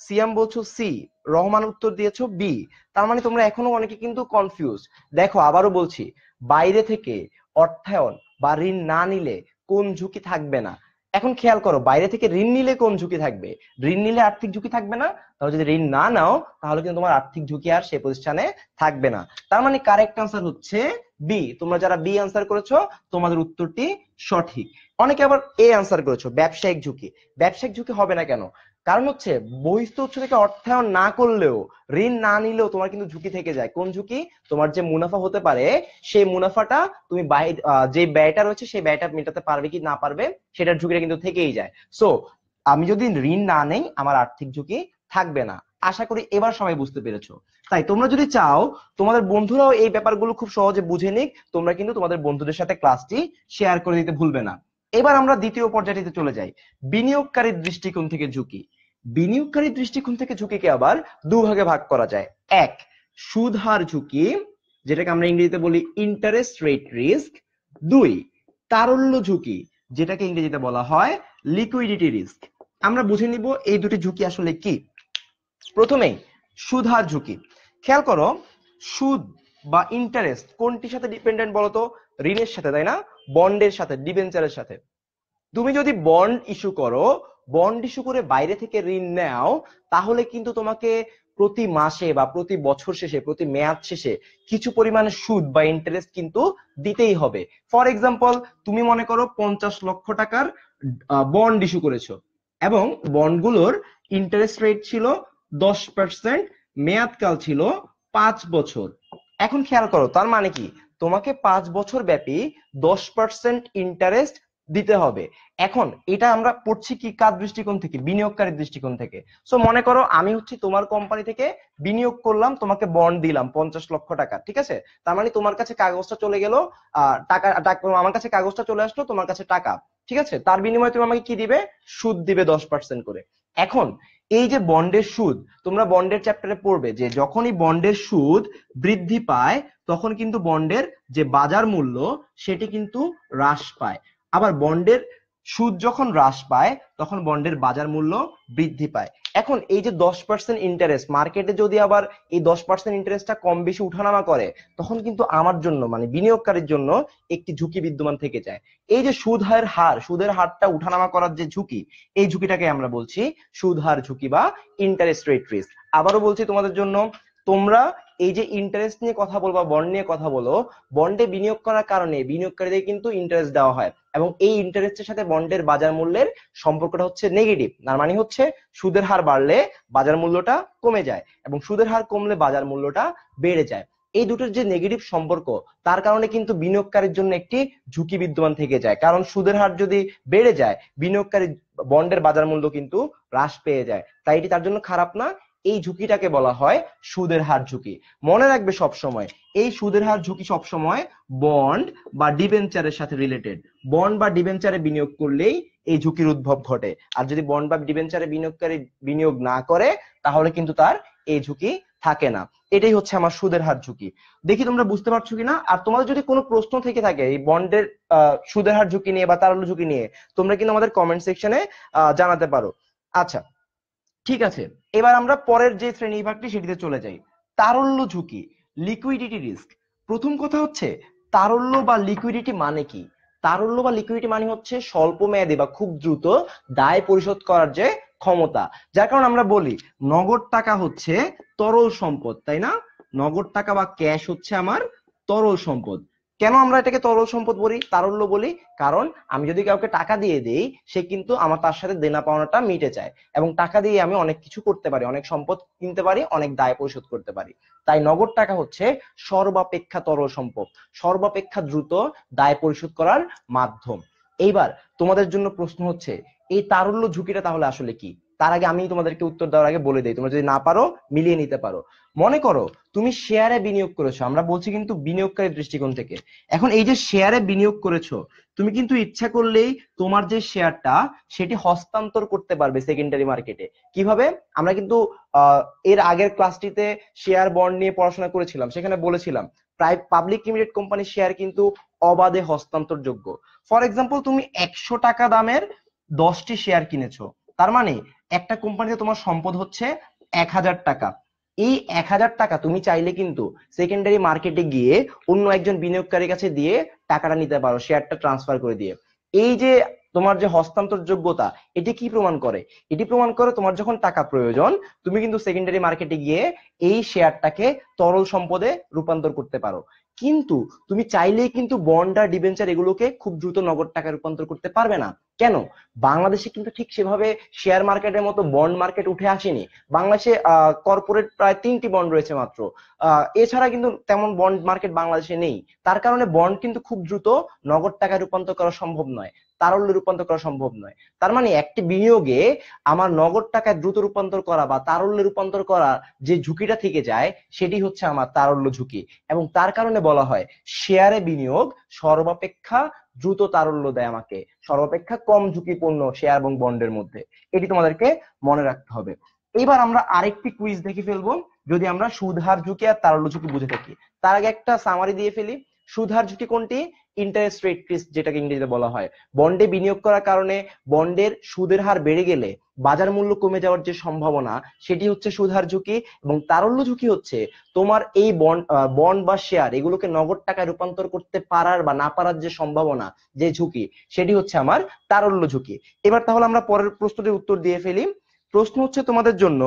সিয়াম বলছো সি, রহমান উত্তর দিয়েছো বি। তার মানে তোমরা এখনো অনেকে কিন্তু কনফিউজ। দেখো আবারও বলছি, বাইরে থেকে অর্থায়ন বা ঋণ না নিলে কোন ঝুঁকি থাকবে না? এখন খেয়াল করো, বাইরে থেকে ঋণ নিলে কোন ঝুঁকি থাকবে? ঋণ নিলে আর্থিক ঝুঁকি থাকবে না। তাহলে যদি ঋণ না নাও, তাহলে কিন্তু তোমার আর্থিক ঝুঁকি আর সেই প্রতিষ্ঠানে থাকবে না। তার মানে কারেক্ট আনসার হচ্ছে বি। তোমরা যারা বি আনসার করেছো, তোমাদের উত্তরটি সঠিক। অনেকে আবার এ আনসার করেছো ব্যবসায়িক ঝুঁকি। ব্যবসায়িক ঝুঁকি হবে না কেন? কারণ হচ্ছে বহিস্থ উৎস থেকে অর্থায়ন না করলেও, ঋণ না নিলেও তোমার কিন্তু ঝুঁকি থেকে যায়। কোন ঝুঁকি? তোমার যে মুনাফা হতে পারে, সেই মুনাফাটা তুমি যে ব্যয়টা রয়েছে সেই ব্যয়টা মেটাতে পারবে কি না পারবে, সেটার ঝুঁকিটা কিন্তু থেকেই যায়। সো আমি যদি ঋণ না নেই, আমার আর্থিক ঝুঁকি থাকবে না। আশা করি এবার সবাই বুঝতে পেরেছো। তাই তোমরা যদি চাও তোমাদের বন্ধুরাও এই ব্যাপারগুলো খুব সহজে বুঝে নিক, তোমরা কিন্তু তোমাদের বন্ধুদের সাথে ক্লাসটি শেয়ার করে দিতে ভুলবে না। এবার আমরা দ্বিতীয় পর্যায়টিতে চলে যাই, বিনিয়োগকারীর দৃষ্টিকোণ থেকে ঝুঁকি। বিনিয়োগকারীর দৃষ্টিকোণ থেকে ঝুঁকিকে আবার দুভাগে ভাগ করা যায়। এক সুদ হার ঝুঁকি, যেটাকে আমরা ইংরেজিতে বলি ইন্টারেস্ট রেট রিস্ক। 2, তারল্য ঝুঁকি, যেটাকে ইংরেজিতে বলা হয় লিকুইডিটি রিস্ক। আমরা বুঝে নিব এই দুটি ঝুঁকি আসলে কি। প্রথমেই সুদ হার ঝুঁকি। খেয়াল করো, সুদ বা ইন্টারেস্ট কোনটির সাথে ডিপেন্ডেন্ট বলতো? ঋণের সাথে, তাই না? বন্ডের সাথে, ডিবেঞ্চারের সাথে। তুমি যদি বন্ড ইস্যু করো, বন্ড ইস্যু করে বাইরে থেকে ঋণ নাও, তাহলে কিন্তু তোমাকে প্রতি মাসে বা প্রতি বছর শেষে, প্রতি মেয়াদ শেষে কিছু পরিমাণে সুদ বা ইন্টারেস্ট কিন্তু দিতেই হবে। ফর এক্সাম্পল, তুমি মনে করো 50 লক্ষ টাকার বন্ড ইস্যু করেছো এবং বন্ডগুলোর ইন্টারেস্ট রেট ছিল 10%, মেয়াদকাল ছিল 5 বছর। এখন খেয়াল করো, তার মানে কি তোমাকে 5 বছর ব্যাপী 10% ইন্টারেস্ট দিতে হবে। এখন এটা আমরা পড়ছি কি কার দৃষ্টিকোণ থেকে? বিনিয়োগকারীর দৃষ্টিকোণ থেকে। সো মনে করো আমি হচ্ছে তোমার কোম্পানি থেকে বিনিয়োগ করলাম, তোমাকে বন্ড দিলাম 50 লক্ষ টাকা, ঠিক আছে? তার মানে তোমার কাছে কাগজটা চলে গেল, টাকা, আমার কাছে কাগজটা চলে আসলো, তোমার কাছে টাকা, ঠিক আছে? তার বিনিময়ে তুমি আমাকে কি দিবে? সুদ দিবে 10% করে। এখন এই যে বন্ডের সুদ, তোমরা বন্ডের চ্যাপ্টারে পড়বে যে যখনই বন্ডের সুদ বৃদ্ধি পায় তখন কিন্তু বন্ডের যে বাজার মূল্য সেটি কিন্তু হ্রাস পায়। আবার বন্ডের সুদ যখন হ্রাস পায় তখন বন্ডের বাজার মূল্য বৃদ্ধি পায়। এখন এই যে 10% ইন্টারেস্ট, মার্কেটে যদি আবার এই 10% ইন্টারেস্টটা কম বেশি উঠানামা করে, তখন কিন্তু আমার জন্য মানে বিনিয়োগকারীর জন্য একটি ঝুঁকি বিদ্যমান থেকে যায়। এই যে সুদের হারটা উঠানামা করার যে ঝুঁকি, এই ঝুঁকিটাকে আমরা বলছি সুদ হার ঝুঁকি বা ইন্টারেস্ট রেট রিস্ক। আবারও বলছি তোমাদের জন্য, তোমরা এই যে ইন্টারেস্ট নিয়ে কথা বলবা, বন্ড নিয়ে কথা বলো, বন্ডে বিনিয়োগ করার কারণে বিনিয়োগকারীদের কিন্তু ইন্টারেস্ট দেওয়া হয় এবং এই ইন্টারেস্টের সাথে বন্ডের বাজার মূল্যের সম্পর্কটা হচ্ছে নেগেটিভ। তার মানে হচ্ছে সুদের হার বাড়লে বাজার মূল্যটা কমে যায় এবং সুদের হার কমলে বাজার মূল্যটা বেড়ে যায়। এই দুটোর যে নেগেটিভ সম্পর্ক, তার কারণে কিন্তু বিনিয়োগকারীর জন্য একটি ঝুঁকি বিদ্যমান থেকে যায়। কারণ সুদের হার যদি বেড়ে যায়, বিনিয়োগকারী বন্ডের বাজার মূল্য কিন্তু হ্রাস পেয়ে যায়, তাই এটি তার জন্য খারাপ না। এই ঝুঁকিটাকে বলা হয় সুদের হার ঝুঁকি। মনে রাখবে সব সময়, এই সুদের হার ঝুঁকি সব সময় বন্ড বা ডিবেঞ্চারের সাথে রিলেটেড। বন্ড বা ডিবেঞ্চারে বিনিয়োগ করলেই এই ঝুঁকির উদ্ভব ঘটে, আর যদি বন্ড বা ডিবেঞ্চারে বিনিয়োগকারী বিনিয়োগ না করে তাহলে কিন্তু তার এই ঝুঁকি থাকে না। এটাই হচ্ছে আমার সুদের হার ঝুঁকি। দেখি তোমরা বুঝতে পারছো কিনা। আর তোমাদের যদি কোনো প্রশ্ন থেকে থাকে এই বন্ডের সুদের হার ঝুঁকি নিয়ে বা তারল্য ঝুঁকি নিয়ে, তোমরা কিন্তু আমাদের কমেন্ট সেকশনে জানাতে পারো। আচ্ছা, ঠিক আছে, এবার আমরা পরের যে শ্রেণী বিভাগটি সেটিতে চলে যাই। তারল্য ঝুঁকি, লিকুইডিটি রিস্ক। প্রথম কথা হচ্ছে, তারল্য বা লিকুইডিটি মানে কি? তারল্য বা লিকুইডিটি মানে হচ্ছে স্বল্প মেয়াদী বা খুব দ্রুত দায় পরিশোধ করার যে ক্ষমতা। যার কারণে আমরা বলি নগদ টাকা হচ্ছে তরল সম্পদ, তাই না? নগদ টাকা বা ক্যাশ হচ্ছে আমার তরল সম্পদ। কেন আমরা এটাকে তরল সম্পদ বলি, তারল্য বলি? কারণ আমি যদি কাউকে টাকা দিয়ে দেই, সে কিন্তু আমার তার সাথে দেনা পাওনাটা মিটে যায় এবং টাকা দিয়ে আমি অনেক কিছু করতে পারি, অনেক সম্পদ কিনতে পারি, অনেক দায় পরিশোধ করতে পারি। তাই নগদ টাকা হচ্ছে সর্বাপেক্ষা তরল সম্পদ, সর্বাপেক্ষা দ্রুত দায় পরিশোধ করার মাধ্যম। এইবার তোমাদের জন্য প্রশ্ন হচ্ছে, এই তারল্য ঝুঁকিটা তাহলে আসলে কি? তার আগে আমি তোমাদেরকে উত্তর দেওয়ার আগে বলে দেই, তোমরা যদি না পারো মিলিয়ে নিতে পারো। মনে করো তুমি শেয়ারে বিনিয়োগ করেছো, আমরা বলছি কিন্তু বিনিয়োগকারীর দৃষ্টিকোণ থেকে। এখন এই যে শেয়ারে বিনিয়োগ করেছো, তুমি কিন্তু ইচ্ছা করলেই তোমার যে শেয়ারটা সেটি হস্তান্তর করতে পারবে সেকেন্ডারি মার্কেটে। কিভাবে? আমরা কিন্তু এর আগের ক্লাসটিতে শেয়ার বন্ড নিয়ে পড়াশোনা করেছিলাম, সেখানে বলেছিলাম পাবলিক লিমিটেড কোম্পানির শেয়ার কিন্তু অবাধে হস্তান্তরযোগ্য। ফর এক্সাম্পল, তুমি 100 টাকা দামের 10টি শেয়ার কিনেছো, তার মানে একটা কোম্পানিতে তোমার সম্পদ হচ্ছে 1000 টাকা। এই 1000 টাকা তুমি চাইলে কিন্তু সেকেন্ডারি মার্কেটে গিয়ে অন্য একজন বিনিয়োগকারীর কাছে দিয়ে টাকাটা নিতে পারো, শেয়ারটা ট্রান্সফার করে দিয়ে। এই যে তোমার যে হস্তান্তর যোগ্যতা, এটি কি প্রমাণ করে? এটি প্রমাণ করে তোমার যখন টাকা প্রয়োজন, তুমি কিন্তু সেকেন্ডারি মার্কেটে গিয়ে এই শেয়ারটাকে তরল সম্পদে রূপান্তর করতে পারো। কিন্তু তুমি চাইলেই কিন্তু বন্ড আর ডিবেঞ্চার এগুলোকে খুব দ্রুত নগদ টাকায় রূপান্তর করতে পারবে না। কেন? বাংলাদেশে কিন্তু ঠিক সেভাবে শেয়ার মার্কেটের মতো বন্ড মার্কেট উঠে আসেনি। বাংলাদেশে কর্পোরেট প্রায় 3টি বন্ড রয়েছে মাত্র। এছাড়া কিন্তু তেমন বন্ড মার্কেট বাংলাদেশে নেই। তার কারণে বন্ড কিন্তু খুব দ্রুত নগদ টাকায় রূপান্তর করা সম্ভব নয়, তারল্যে রূপান্তর করা সম্ভব নয়। তার মানে একটি বিনিয়োগে আমার নগদ টাকায় দ্রুত রূপান্তর করা বা তারল্যে রূপান্তর করা যে ঝুঁকিটা থেকে যায়, সেটি হচ্ছে আমার তারল্য ঝুঁকি। এবং তার কারণে বলা হয় শেয়ারে বিনিয়োগ সর্বাপেক্ষা দ্রুত তারল্য দেয় আমাকে, সর্বাপেক্ষা কম ঝুঁকিপূর্ণ শেয়ার এবং বন্ডের মধ্যে। এটি তোমাদেরকে মনে রাখতে হবে। এবার আমরা আরেকটি কুইজ দেখে ফেলবো, যদি আমরা সুদ হার ঝুঁকি আর তারল্য ঝুঁকি বুঝে থাকি। তার আগে একটা সামারি দিয়ে ফেলি। সুদ হার ঝুঁকি কোনটি? ইন্টারেস্ট রেট রিস্ক, যেটাকে ইংরেজিতে বলা হয়। বন্ডে বিনিয়োগ করার কারণে বন্ডের সুদের হার বেড়ে গেলে বাজার মূল্য কমে যাওয়ার যে সম্ভাবনা, সেটি হচ্ছে সুদ হার ঝুঁকি। এবং তারল্য ঝুঁকি হচ্ছে তোমার এই বন্ড বা শেয়ার এগুলোকে নগদ টাকায় রূপান্তর করতে পারার বা না পারার যে সম্ভাবনা, যে ঝুঁকি, সেটি হচ্ছে আমার তারল্য ঝুঁকি। এবার তাহলে আমরা পরের প্রশ্নটির উত্তর দিয়ে ফেলি। প্রশ্ন হচ্ছে তোমাদের জন্য,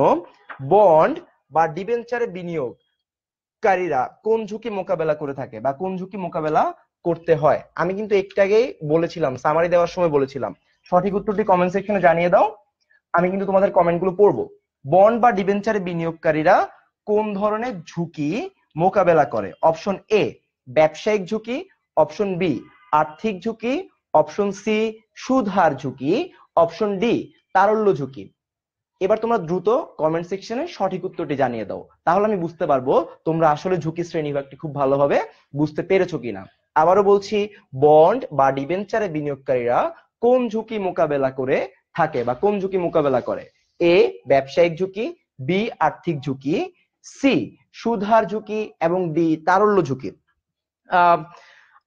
বন্ড বা ডিবেঞ্চারে বিনিয়োগকারীরা কোন ঝুঁকি মোকাবেলা করে থাকে বা কোন ঝুঁকি মোকাবেলা করতে হয়? আমি কিন্তু একটু আগেই বলেছিলাম, সামারি দেওয়ার সময় বলেছিলাম। সঠিক উত্তরটি কমেন্ট সেকশনে জানিয়ে দাও, আমি কিন্তু তোমাদের কমেন্টগুলো পড়বো। বন্ড বা ডিবেঞ্চারে বিনিয়োগকারীরা কোন ধরনের ঝুঁকি মোকাবেলা করে? অপশন এ ব্যবসায়িক ঝুঁকি, অপশন বি আর্থিক ঝুঁকি, অপশন সি সুদ হার ঝুঁকি, অপশন ডি তারল্য ঝুঁকি। এবার তোমরা দ্রুত কমেন্ট সেকশনে সঠিক উত্তরটি জানিয়ে দাও, তাহলে আমি বুঝতে পারবো তোমরা আসলে ঝুঁকি শ্রেণীবিভাগটি খুব ভালোভাবে বুঝতে পেরেছো কিনা। আবারও বলছি, বন্ড বা ডিবেঞ্চারে বিনিয়োগকারীরা কোন ঝুঁকি মোকাবেলা করে থাকে বা কোন ঝুঁকি মোকাবেলা করে? এ ব্যবসায়িক ঝুঁকি, বি আর্থিক ঝুঁকি, সি সুদ হার ঝুঁকি এবং ডি তারল্য ঝুঁকি।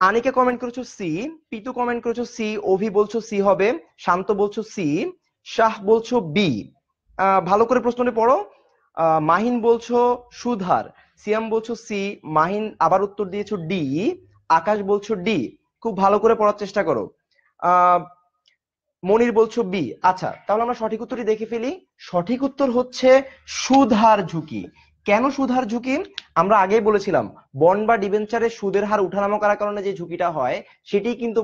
আনিকা কমেন্ট করেছো সি, পিতু কমেন্ট করেছো সি, অভি বলছো সি হবে, শান্ত বলছো সি, শাহ বলছো বি। ভালো করে প্রশ্নটি পড়ো। মাহিন বলছো সুধার, সিয়াম বলছো সি, মাহিন আবার উত্তর দিয়েছো ডি, আকাশ বলছো ডি। খুব ভালো করে পড়ার চেষ্টা করো। মনির বলছো বি। আচ্ছা, তাহলে আমরা সঠিক উত্তরটি দেখে ফেলি। সঠিক উত্তর হচ্ছে সুধার ঝুঁকি। কেন সুধার ঝুঁকি? আমরা আগেই বলেছিলাম, বন্ড বা ডিবেঞ্চারে সুদের হার উঠানামা করার কারণে যে ঝুঁকিটা হয়, সেটি কিন্তু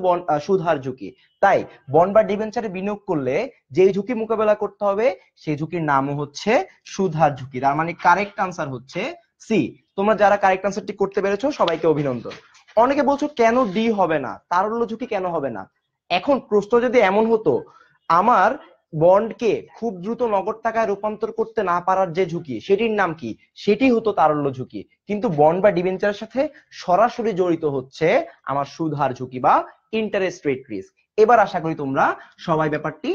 সুধার ঝুঁকি। তাই বন্ড বা ডিবেঞ্চারে বিনিয়োগ করলে যে ঝুঁকি মোকাবেলা করতে হবে, সেই ঝুঁকির নামও হচ্ছে সুধার ঝুঁকি। তার মানে কারেক্ট আনসার হচ্ছে সি। তোমরা যারা কারেক্ট আনসারটি করতে পেরেছো, সবাইকে অভিনন্দন। অনেকে বলছো কেন ডি হবে না, তারল্য ঝুঁকি কেন হবে না? এখন প্রশ্ন যদি এমন হতো, আমার বন্ডকে খুব দ্রুত নগদ টাকায় রূপান্তর করতে না পারার যে ঝুঁকি, সেটির নাম কি? সেটি হতো তারল্য ঝুঁকি। কিন্তু বন্ড বা ডিবেঞ্চারের সাথে সরাসরি জড়িত হচ্ছে আমার সুদ হার ঝুঁকি বা ইন্টারেস্ট রেট রিস্ক। এবার আশা করি তোমরা সবাই ব্যাপারটি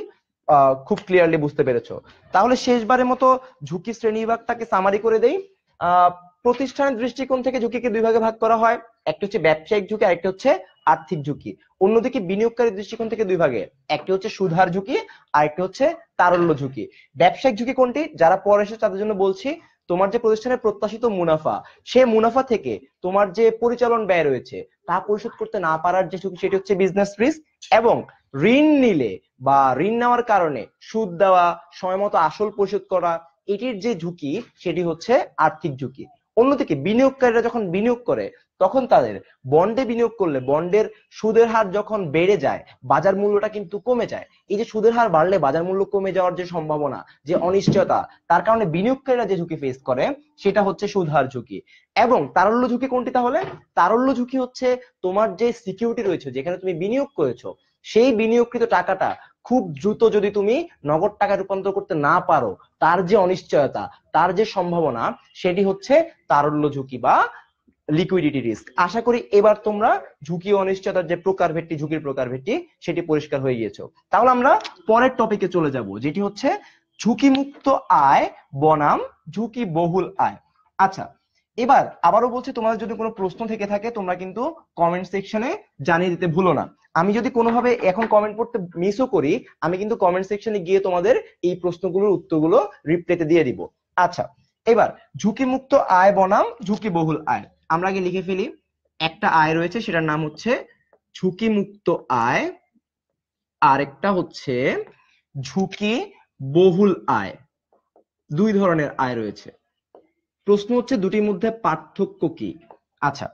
খুব ক্লিয়ারলি বুঝতে পেরেছো। তাহলে শেষবারের মতো ঝুঁকি শ্রেণীবিভাগটাকে সামারি করে দেই। প্রতিষ্ঠানের দৃষ্টিকোণ থেকে ঝুঁকিকে দুই ভাগে ভাগ করা হয়, একটা হচ্ছে ব্যবসায়িক ঝুঁকি আর একটা হচ্ছে আর্থিক ঝুঁকি। অন্যদিকে বিনিয়োগকারীর দৃষ্টিকোণ থেকে দুই ভাগে, একটি হচ্ছে সুদ হার ঝুঁকি আর একটি হচ্ছে তারল্য ঝুঁকি। ব্যবসায়িক ঝুঁকি কোনটি? যারা পরে এসে তাদের জন্য বলছি, তোমার যে প্রতিষ্ঠানের প্রত্যাশিত মুনাফা, সে মুনাফা থেকে তোমার যে পরিচালন ব্যয় রয়েছে তা পরিশোধ করতে না পারার যে ঝুঁকি, সেটি হচ্ছে বিজনেস রিস্ক। এবং ঋণ নিলে বা ঋণ নেওয়ার কারণে সুদ দেওয়া, সময় মতো আসল পরিশোধ করা, এটির যে ঝুঁকি, সেটি হচ্ছে আর্থিক ঝুঁকি। অন্যদিকে বিনিয়োগকারীরা যখন বিনিয়োগ করে, তখন তাদের বন্ডে বিনিয়োগ করলে বন্ডের সুদের হার যখন বেড়ে যায়, বাজার মূল্যটা কিন্তু কমে যায়। এই যে সুদের হার বাড়লে বাজার মূল্য কমে যাওয়ার যে সম্ভাবনা, যে অনিশ্চয়তা, তার কারণে বিনিয়োগকারীরা যে ঝুঁকি ফেস করে, সেটা হচ্ছে সুদ হার ঝুঁকি। এবং তারল্য ঝুঁকি কোনটি তাহলে? তারল্য ঝুঁকি হচ্ছে তোমার যে সিকিউরিটি রয়েছে, যেখানে তুমি বিনিয়োগ করেছো, সেই বিনিয়োগকৃত টাকাটা খুব দ্রুত যদি তুমি নগদ টাকায় রূপান্তর করতে না পারো, তার যে অনিশ্চয়তা, তার যে সম্ভাবনা, সেটি হচ্ছে তারল্য ঝুঁকি বা লিকুইডিটি রিস্ক। আশা করি এবার তোমরা ঝুঁকি অনিশ্চয়তার যে প্রকারভেদটি, ঝুঁকির প্রকারভেদটি, সেটি পরিষ্কার হয়ে গিয়েছো। তাহলে আমরা পরের টপিকে চলে যাব, যেটি হচ্ছে ঝুঁকিমুক্ত আয় বনাম ঝুঁকি বহুল আয়। আচ্ছা, এবার আবারও বলছি, তোমাদের যদি কোনো প্রশ্ন থেকে থাকে, তোমরা কিন্তু কমেন্ট সেকশনে জানিয়ে দিতে ভুলো না। আমি যদি কোনোভাবে এখন কমেন্ট পড়তে মিসও করি, আমি কিন্তু কমেন্ট সেকশনে গিয়ে তোমাদের এই প্রশ্নগুলোর উত্তরগুলো রিপ্লাইতে দিয়ে দিব। আচ্ছা, এবার ঝুঁকিমুক্ত আয় বনাম ঝুঁকি বহুল আয়। আমরা আগে লিখে ফেলি। একটা আয় রয়েছে, সেটার নাম হচ্ছে ঝুঁকিমুক্ত আয়, আরেকটা হচ্ছে ঝুঁকি বহুল আয়। দুই ধরনের আয় রয়েছে। প্রশ্ন হচ্ছে দুটির মধ্যে পার্থক্য কি? আচ্ছা,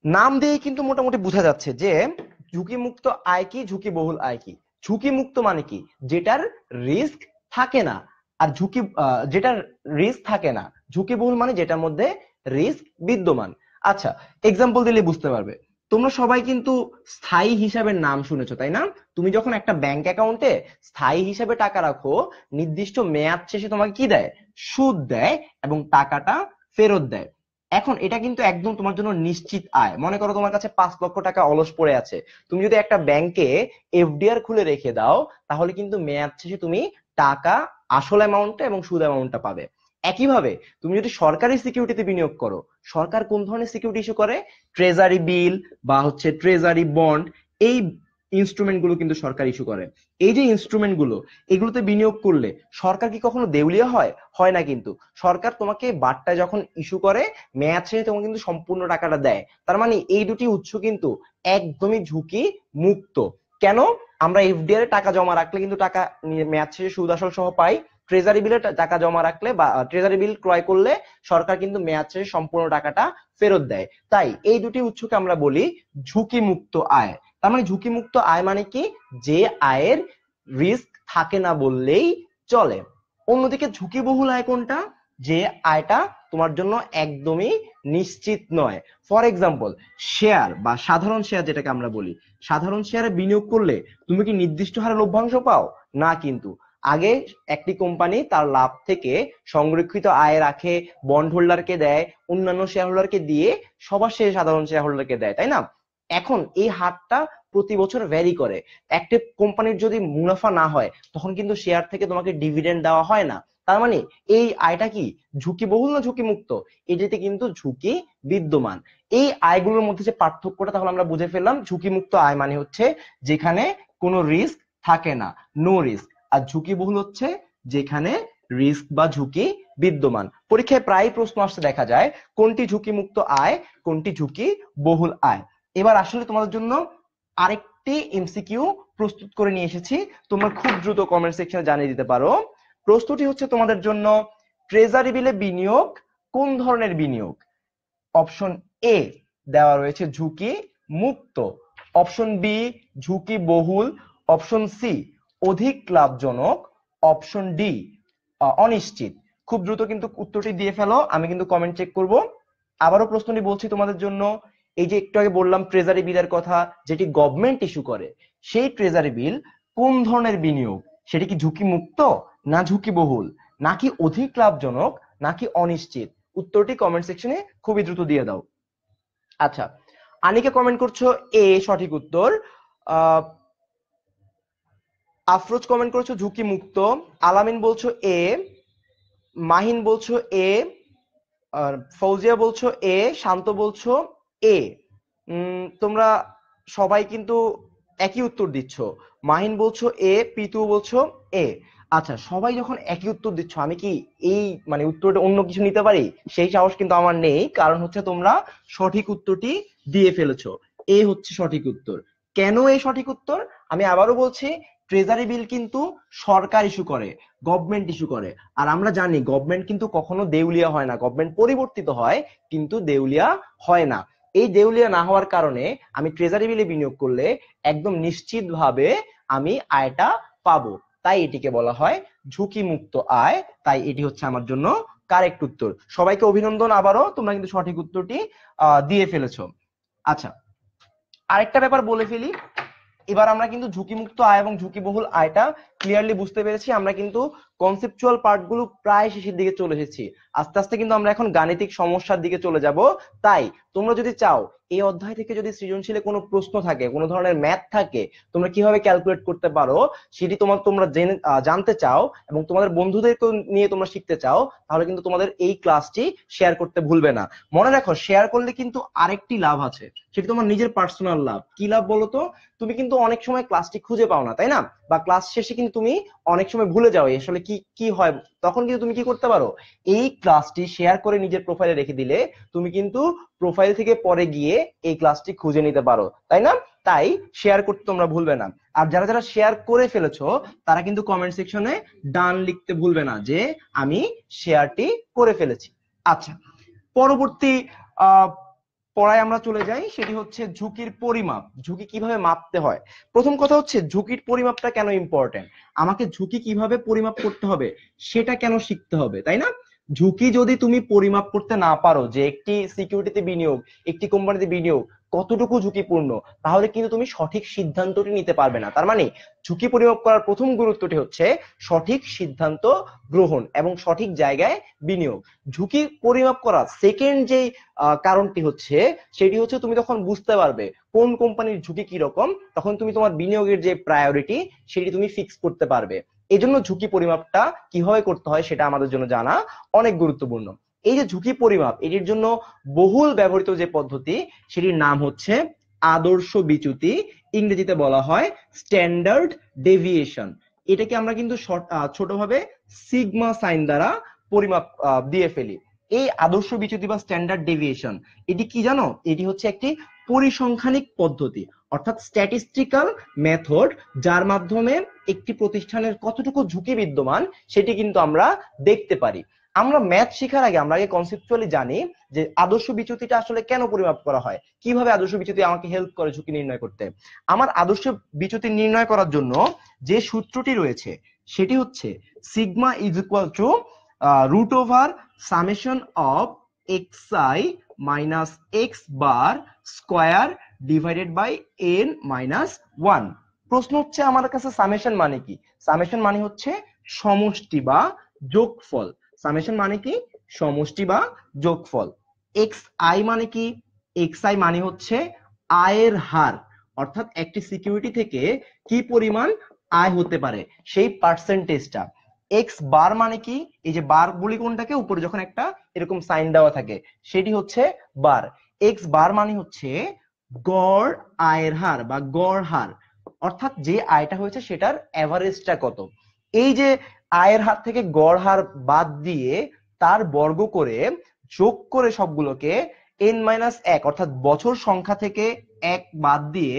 নাম দিয়ে কিন্তু মোটামুটি বোঝা যাচ্ছে যে ঝুঁকিমুক্ত আয় কি, ঝুঁকি বহুল আয় কি। ঝুঁকিমুক্ত মানে কি? যেটার রিস্ক থাকে না। আর যেটার রিস্ক থাকে না। ঝুঁকি বহুল মানে যেটার মধ্যে রিস্ক বিদ্যমান। আচ্ছা, এক্সাম্পল দিলে বুঝতে পারবে। তোমরা সবাই কিন্তু স্থায়ী হিসাবের নাম শুনেছো, তাই না? তুমি যখন একটা ব্যাংক অ্যাকাউন্টে স্থায়ী হিসাবে টাকা রাখো, নির্দিষ্ট মেয়াদ শেষে তোমাকে কি দেয়? সুদ দেয় এবং টাকাটা ফেরত দেয়। এখন এটা কিন্তু একদম তোমার জন্য নিশ্চিত আয়। মনে করো তোমার কাছে 5 লক্ষ টাকা অলস পড়ে আছে, তুমি যদি একটা ব্যাংকে এফডিআর খুলে রেখে দাও, তাহলে কিন্তু মেয়াদ শেষে তুমি টাকা আসল অ্যামাউন্টটা এবং সুদ অ্যামাউন্টটা পাবে। একইভাবে তুমি যদি সরকারি সিকিউরিটিতে বিনিয়োগ করো, সরকার কোন ধরনের সিকিউরিটি ইস্যু করে? ট্রেজারি বিল বা হচ্ছে ট্রেজারি বন্ড, এই ইনস্ট্রুমেন্ট গুলো কিন্তু সরকার ইস্যু করে। এই যে ইনস্ট্রুমেন্ট গুলো, এগুলোতে বিনিয়োগ করলে সরকার কি কখনো দেউলিয়া হয়? হয় না কিন্তু। সরকার তোমাকে বার্তা যখন ইস্যু করে, মেয়াদ শেষে তোমাকে কিন্তু সম্পূর্ণ টাকাটা দেয়। তার মানে এই দুটি উৎস কিন্তু একদমই ঝুঁকি মুক্ত। কেন? আমরা এফডিআর এ টাকা জমা রাখলে কিন্তু টাকা মেয়াদ শেষে সুদ আসল সহ পাই। ট্রেজারি বিলে টাকা জমা রাখলে বা ট্রেজারি বিল ক্রয় করলে সরকার কিন্তু মেয়াদ শেষে সম্পূর্ণ টাকাটা ফেরত দেয়। তাই এই দুটি উৎসকে আমরা বলি ঝুঁকি মুক্ত আয়। তার মানে ঝুঁকি মুক্ত আয় মানে কি? যে আয়ের রিস্ক থাকে না বললেই চলে। অন্যদিকে ঝুঁকিবহুল আয় কোনটা? যে আয়টা তোমার জন্য একদমই নিশ্চিত নয়। ফর এক্সাম্পল, শেয়ার বা সাধারণ শেয়ার যেটাকে আমরা বলি, সাধারণ শেয়ারে বিনিয়োগ করলে তুমি কি নির্দিষ্ট হারে লভ্যাংশ পাও? না কিন্তু। আগে একটি কোম্পানি তার লাভ থেকে সংরক্ষিত আয় রাখে, বন্ড হোল্ডারকে দেয়, অন্যান্য শেয়ার হোল্ডারকে দিয়ে সবার শেষে সাধারণ শেয়ার হোল্ডারকে দেয়, তাই না? এখন এই হারটা প্রতি বছর ভ্যারি করে। একটা কোম্পানির যদি মুনাফা না হয়, তখন কিন্তু শেয়ার থেকে তোমাকে ডিভিডেন্ড দেওয়া হয় না। তার মানে এই আয়টা কি ঝুঁকিবহুল না ঝুঁকি মুক্ত? এটিতে কিন্তু ঝুঁকি বিদ্যমান। এই আয়গুলোর মধ্যে যে পার্থক্যটা তাহলে আমরা বুঝে ফেললাম। ঝুঁকি মুক্ত আয় মানে হচ্ছে যেখানে কোনো রিস্ক থাকে না, নো রিস্ক। আর ঝুঁকিবহুল হচ্ছে যেখানে রিস্ক বা ঝুঁকি বিদ্যমান। পরীক্ষায় প্রায় প্রশ্ন আসতে দেখা যায় কোনটি ঝুঁকি মুক্ত আয়, কোনটি ঝুঁকি বহুল আয়। এবার আসলে তোমাদের জন্য আরেকটি এমসিকিউ প্রস্তুত করে নিয়ে এসেছি, তোমরা খুব দ্রুত কমেন্ট সেকশনে জানিয়ে দিতে পারো। প্রশ্নটি হচ্ছে তোমাদের জন্য, ট্রেজারি বিলে বিনিয়োগ কোন ধরনের বিনিয়োগ? অপশন এ দেওয়া রয়েছে ঝুঁকি মুক্ত, অপশন বি ঝুঁকি বহুল, অপশন সি অধিক লাভজনক, অপশন ডি অনিশ্চিত। খুব দ্রুত কিন্তু উত্তরটি দিয়ে ফেলো, আমি কিন্তু কমেন্ট চেক করব। আবারও প্রশ্নটি বলছি তোমাদের জন্য, এই যে একটু আগে বললাম ট্রেজারি বিলের কথা, যেটি গভর্নমেন্ট ইস্যু করে, সেই ট্রেজারি বিল কোন ধরনের বিনিয়োগ? সেটি কি ঝুঁকি মুক্ত, না ঝুঁকি বহুল, নাকি অধিক লাভজনক, নাকি অনিশ্চিত? উত্তরটি কমেন্ট সেকশনে খুবই দ্রুত দিয়ে দাও। আচ্ছা, আনিকা কমেন্ট করছো এ সঠিক উত্তর। আহ আফরোজ কমেন্ট করছো ঝুঁকি মুক্ত, আলামিন বলছো এ, মাহিন বলছো এ, আর ফৌজিয়া বলছো এ, শান্ত বলছো এ। তোমরা সবাই কিন্তু একই উত্তর দিচ্ছ। মাহিন বলছো এ, পিতু বলছো এ। আচ্ছা, সবাই যখন একই উত্তর দিচ্ছ, আমি কি এই মানে উত্তরটা অন্য কিছু নিতে পারি? সেই সাহস কিন্তু আমার নেই, কারণ হচ্ছে তোমরা সঠিক উত্তরটি দিয়ে ফেলেছো। এ হচ্ছে সঠিক উত্তর। কেন এই সঠিক উত্তর? আমি আবারও বলছি, ট্রেজারি বিল কিন্তু সরকার ইস্যু করে, গভর্নমেন্ট ইস্যু করে। আর আমরা জানি গভর্নমেন্ট কিন্তু কখনো দেউলিয়া হয় না, গভর্নমেন্ট পরিবর্তিত হয় কিন্তু দেউলিয়া হয় না। এই দেউলিয়া না হওয়ার কারণে আমি ট্রেজারি বিলে বিনিয়োগ করলে একদম নিশ্চিতভাবে আমি আয়টা পাবো। তাই এটিকে বলা হয় ঝুঁকি মুক্ত আয়। তাই এটি হচ্ছে আমার জন্য কারেক্ট উত্তর। সবাইকে অভিনন্দন, আবারও তোমরা কিন্তু সঠিক উত্তরটি দিয়ে ফেলেছো। আচ্ছা, আরেকটা ব্যাপার বলে ফেলি। এবার আমরা কিন্তু ঝুঁকিমুক্ত আয় এবং ঝুঁকিবহুল আয়টা ক্লিয়ারলি বুঝতে পেরেছি। আমরা কিন্তু কনসেপচুয়াল পার্টগুলো প্রায় শেষের দিকে চলে এসেছি। আস্তে আস্তে কিন্তু আমরা এখন গাণিতিক সমস্যার দিকে চলে যাব। তাই তোমরা যদি চাও এই অধ্যায় থেকে যদি সৃজনশীলে কোনো প্রশ্ন থাকে, কোনো ধরনের ম্যাথ থাকে, তোমরা কিভাবে ক্যালকুলেট করতে পারো সেটি তোমরা জানতে চাও এবং তোমাদের বন্ধুদেরকে নিয়ে তোমরা শিখতে চাও, তাহলে কিন্তু তোমাদের এই ক্লাসটি শেয়ার করতে ভুলবে না। মনে রাখো, শেয়ার করলে কিন্তু আরেকটি লাভ আছে, সেটি তোমার নিজের পার্সোনাল লাভ। কি লাভ বলো তো? তুমি কিন্তু অনেক সময় ক্লাসটি খুঁজে পাও না, তাই না? বা ক্লাস শেষে কিন্তু তুমি অনেক সময় ভুলে যাও আসলে কি কি হয়। তখন কিন্তু তুমি কি করতে পারো, এই ক্লাসটি শেয়ার করে নিজের প্রোফাইলে রেখে দিলে তুমি কিন্তু প্রোফাইল থেকে পরে গিয়ে এই ক্লাসটি খুঁজে নিতে পারো, তাই না? তাই শেয়ার করতে তোমরা ভুলবে না। আর যারা যারা শেয়ার করে ফেলেছো, তারা কিন্তু কমেন্ট সেকশনে ডান লিখতে ভুলবে না যে আমি শেয়ারটি করে ফেলেছি। আচ্ছা, পরবর্তী আহ পড়ায় আমরা চলে যাই, সেটি হচ্ছে ঝুঁকির পরিমাপ। ঝুঁকি কিভাবে মাপতে হয়? প্রথম কথা হচ্ছে ঝুঁকির পরিমাপটা কেন ইম্পর্টেন্ট, আমাকে ঝুঁকি কিভাবে পরিমাপ করতে হবে সেটা কেন শিখতে হবে, তাই না? ঝুঁকি যদি তুমি পরিমাপ করতে না পারো যে একটি সিকিউরিটিতে বিনিয়োগ, একটি কোম্পানিতে বিনিয়োগ কতটুকু ঝুঁকিপূর্ণ, তাহলে কিন্তু তুমি সঠিক সিদ্ধান্তটি নিতে পারবে না। তার মানে ঝুঁকি পরিমাপ করার প্রথম গুরুত্বটি হচ্ছে সঠিক সিদ্ধান্ত গ্রহণ এবং সঠিক জায়গায় বিনিয়োগ। ঝুঁকি পরিমাপ করা সেকেন্ড যেই কারণটি হচ্ছে, সেটি হচ্ছে তুমি তখন বুঝতে পারবে কোন কোম্পানির ঝুঁকি কি রকম, তখন তুমি তোমার বিনিয়োগের যে প্রায়োরিটি সেটি তুমি ফিক্স করতে পারবে। এই জন্য ঝুঁকি পরিমাপটা কিভাবে করতে হয় সেটা আমাদের জন্য জানা অনেক গুরুত্বপূর্ণ। এই যে ঝুঁকি পরিমাপ, এটির জন্য বহুল ব্যবহৃত যে পদ্ধতি, সেটির নাম হচ্ছে আদর্শ বিচ্যুতি, ইংরেজিতে বলা হয় স্ট্যান্ডার্ড ডেভিয়েশন। এটাকে আমরা কিন্তু ছোটভাবে সিগমা সাইন দ্বারা পরিমাপ দিয়ে ফেলি। এই আদর্শ বিচ্যুতি বা স্ট্যান্ডার্ড ডেভিয়েশন, এটি কি জানো? এটি হচ্ছে একটি পরিসংখ্যানিক পদ্ধতি, অর্থাৎ স্ট্যাটিস্টিক্যাল মেথড, যার মাধ্যমে একটি প্রতিষ্ঠানের কতটুকু ঝুঁকি বিদ্যমান সেটি কিন্তু আমরা দেখতে পারি। আমরা ম্যাথ শেখার আগে আমরা আগে কনসেপচুয়ালি জানি যে আদর্শ বিচ্যুতিটা আসলে কেন পরিমাপ করা হয়, কিভাবে আদর্শ বিচ্যুতি আমাকে হেল্প করে ঝুঁকি নির্ণয় করতে। আমার আদর্শ বিচ্যুতি নির্ণয় করার জন্য যে সূত্রটি রয়েছে সেটি হচ্ছে sigma is equal to root over summation of xi minus x bar square divided by n minus 1। প্রশ্ন হচ্ছে আমার কাছে সামেশন মানে কি? সামেশন মানে হচ্ছে সমষ্টি বা যোগফল। সামেশন মানে কি? সমষ্টি বা যোগফল। xi মানে কি? xi মানে হচ্ছে আয়ের হার, অর্থাৎ একটি সিকিউরিটি থেকে কি পরিমাণ আয় হতে পারে সেই পার্সেন্টেজটা। এক্স বার মানে কি? এই যে বার বলি কোনটাকে, উপরে যখন একটা এরকম সাইন দেওয়া থাকে সেটি হচ্ছে বার। এক্স বার মানে হচ্ছে গড় আয়ের হার বা গড় হার, অর্থাৎ যে আয়টা হয়েছে সেটার এভারেজটা কত। এই যে আয়ের হার থেকে গড় হার বাদ দিয়ে তার বর্গ করে যোগ করে সবগুলোকে n-1 অর্থাৎ বছর সংখ্যা থেকে 1 বাদ দিয়ে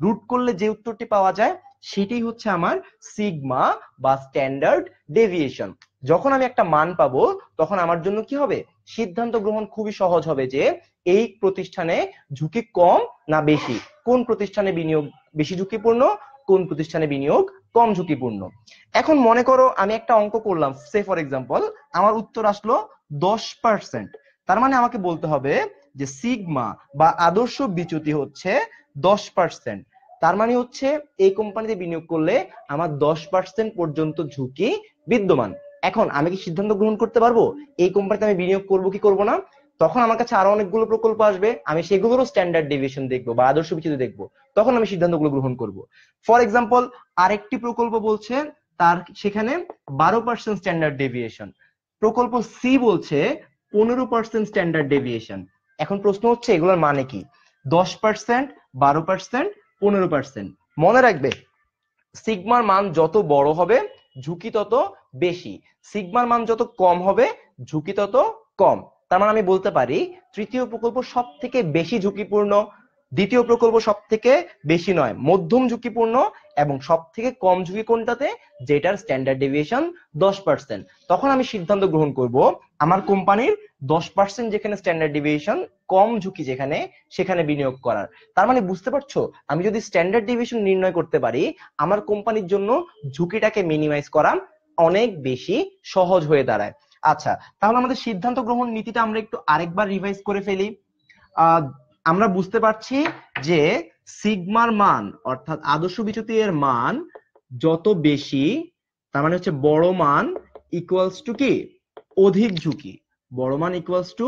রুট করলে যে উত্তরটি পাওয়া যায় সেটি হচ্ছে আমার সিগমা বা স্ট্যান্ডার্ড ডেভিয়েশন। যখন আমি একটা মান পাবো তখন আমার জন্য কি হবে? সিদ্ধান্ত গ্রহণ খুবই সহজ হবে যে এই প্রতিষ্ঠানে ঝুঁকি কম না বেশি, কোন প্রতিষ্ঠানে বিনিয়োগ বেশি ঝুঁকিপূর্ণ, কোন প্রতিষ্ঠানে বিনিয়োগ কম ঝুঁকিপূর্ণ। এখন মনে করো আমি একটা অঙ্ক করলাম, সে ফর এক্সাম্পল আমার উত্তর আসলো 10%। তার মানে আমাকে বলতে হবে যে সিগমা বা আদর্শ বিচ্যুতি হচ্ছে 10%। তার মানে হচ্ছে এই কোম্পানিতে বিনিয়োগ করলে আমার 10% পর্যন্ত ঝুঁকি বিদ্যমান। এখন আমি কি সিদ্ধান্ত গ্রহণ করতে পারবো এই কোম্পানিতে আমি বিনিয়োগ করব কি করব না? তখন আমার কাছে আরো অনেকগুলো প্রকল্প আসবে, আমি সেগুলোরও স্ট্যান্ডার্ড ডেভিয়েশন দেখবো বা আদর্শ বিচ্যুতি দেখবো, তখন আমি সিদ্ধান্তগুলো গ্রহণ করব। ফর এক্সাম্পল আরেকটি প্রকল্প বলছে তার সেখানে 12% স্ট্যান্ডার্ড ডেভিয়েশন, প্রকল্প সি বলছে 15% স্ট্যান্ডার্ড ডেভিয়েশন। এখন প্রশ্ন হচ্ছে এগুলোর মানে কি? 10%, 12%, 15%। মনে রাখবে সিগমার মান যত বড় হবে ঝুঁকি তত বেশি, সিগমার মান যত কম হবে ঝুঁকি তত কম। তার মানে আমি বলতে পারি তৃতীয় প্রকল্প সব থেকে বেশি ঝুঁকিপূর্ণ, দ্বিতীয় প্রকল্প সব থেকে বেশি নয় মধ্যম ঝুঁকিপূর্ণ, এবং সব থেকে কম ঝুঁকি কোনটাতে? যেটার স্ট্যান্ডার্ড ডেভিয়েশন 10%। তখন আমি সিদ্ধান্ত গ্রহণ করব আমার কোম্পানির 10% যেখানে স্ট্যান্ডার্ড ডেভিয়েশন কম ঝুঁকি যেখানে, সেখানে বিনিয়োগ করার। তার মানে বুঝতে পারছো, আমি যদি স্ট্যান্ডার্ড ডেভিয়েশন নির্ণয় করতে পারি আমার কোম্পানির জন্য ঝুঁকিটাকে মিনিমাইজ করা অনেক বেশি সহজ হয়ে দাঁড়ায়। আচ্ছা, তাহলে আমাদের সিদ্ধান্ত গ্রহণ নীতিটা আমরা একটু আরেকবার রিভাইজ করে ফেলি। আমরা বুঝতে পারছি যে সিগমার মান অর্থাৎ আদর্শ বিচ্যুতি এর মান যত বেশি, তার মানে হচ্ছে বড় মান ইকুয়ালস টু কি? অধিক ঝুঁকি। বড় মান ইকুয়ালস টু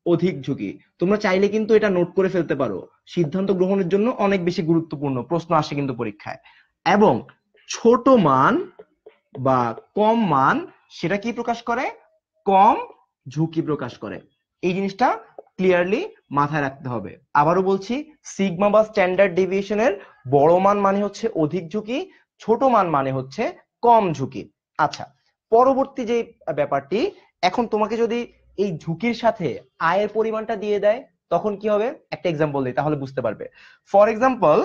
অধিক ঝুঁকি। তোমরা চাইলে কিন্তু এটা নোট করে ফেলতে পারো, সিদ্ধান্ত গ্রহণের জন্য অনেক বেশি গুরুত্বপূর্ণ, প্রশ্ন আসে কিন্তু পরীক্ষায়। এবং ছোট মান বা কম মান সেটা কি প্রকাশ করে? কম ঝুঁকি প্রকাশ করে। এই জিনিসটা ক্লিয়ারলি মাথায় রাখতে হবে। আবারও বলছি, সিগমা বা স্ট্যান্ডার্ড ডেভিয়েশনের বড় মান মানে হচ্ছে অধিক ঝুঁকি, ছোট মান মানে হচ্ছে কম ঝুঁকি। আচ্ছা, পরবর্তী যে ব্যাপারটি, এখন তোমাকে যদি এই ঝুঁকির সাথে আয়ের পরিমাণটা দিয়ে দেয় তখন কি হবে? একটা এক্সাম্পল দিই তাহলে বুঝতে পারবে। ফর এক্সাম্পল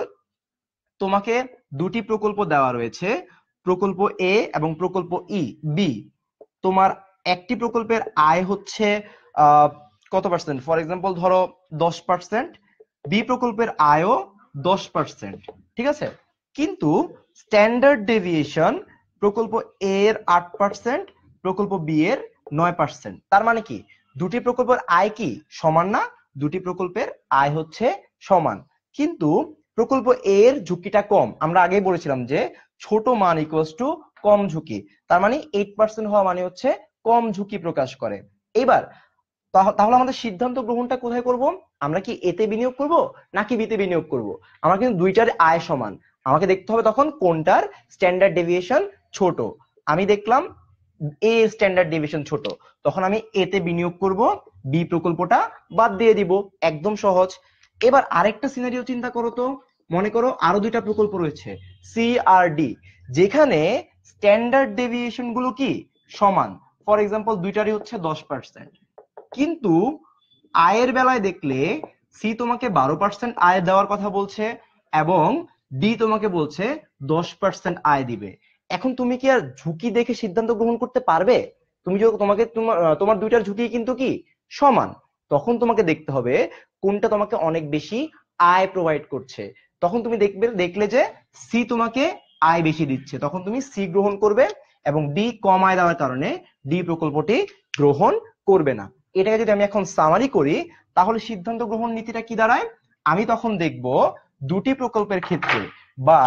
তোমাকে দুটি প্রকল্প দেওয়া রয়েছে, প্রকল্প এ এবং প্রকল্প বি। তোমার একটি প্রকল্পের আয় হচ্ছে কত পার্সেন্ট? ফর এক্সাম্পল ধরো 10%, বি প্রকল্পের আয়ও 10%, ঠিক আছে? কিন্তু স্ট্যান্ডার্ড ডেভিয়েশন প্রকল্প এ এর 8%, প্রকল্প বি এর 9%। তার মানে কি দুটি প্রকল্পের আয় কি সমান না? দুটি প্রকল্পের আয় হচ্ছে সমান, কিন্তু প্রকল্প এ এর ঝুঁকিটা কম। আমরা আগেই বলেছিলাম যে ছোট মান ইকুয়ালস টু কম ঝুঁকি, তার মানে 8% হওয়া মানে হচ্ছে কম ঝুঁকি প্রকাশ করে। এবার তাহলে আমাদের সিদ্ধান্ত গ্রহণটা কোথায় করব? আমরা কি এতে বিনিয়োগ করব নাকি বিতে বিনিয়োগ করব? আমার কিন্তু দুইটার আয় সমান, আমাকে দেখতে হবে তখন কোনটার স্ট্যান্ডার্ড ডেভিয়েশন ছোট। আমি দেখলাম এ স্ট্যান্ডার্ড ডেভিয়েশন ছোট, তখন আমি এ তে বিনিয়োগ করব, বি প্রকল্পটা বাদ দিয়ে দিব, একদম সহজ। এবার আরেকটা সিনারিও চিন্তা করো তো, মনে করো আরো দুইটা প্রকল্প রয়েছে সি আর ডি, যেখানে স্ট্যান্ডার্ড ডেভিয়েশন গুলো কি সমান, ফর এক্সাম্পল দুইটারই হচ্ছে 10%, কিন্তু আয়ের বেলায় দেখলে সি তোমাকে 12% আয় দেওয়ার কথা বলছে এবং ডি তোমাকে বলছে 10% আয় দিবে। এখন তুমি কি আর ঝুঁকি দেখে সিদ্ধান্ত গ্রহণ করতে পারবে? তুমি যদি তোমাকে তোমার দুইটার ঝুঁকি কিন্তু কি সমান, তখন তোমাকে দেখতে হবে কোনটা তোমাকে অনেক বেশি আয় প্রোভাইড করছে। তখন তুমি দেখলে যে সি তোমাকে আয় বেশি দিচ্ছে, তখন তুমি সি গ্রহণ করবে, এবং ডি কম আয় দেওয়ার কারণে ডি প্রকল্পটি গ্রহণ করবে না। এটাকে যদি আমি এখন সামারি করি, তাহলে সিদ্ধান্ত গ্রহণ নীতিটা কি দাঁড়ায়? আমি তখন দেখব দুটি প্রকল্পের ক্ষেত্রে বা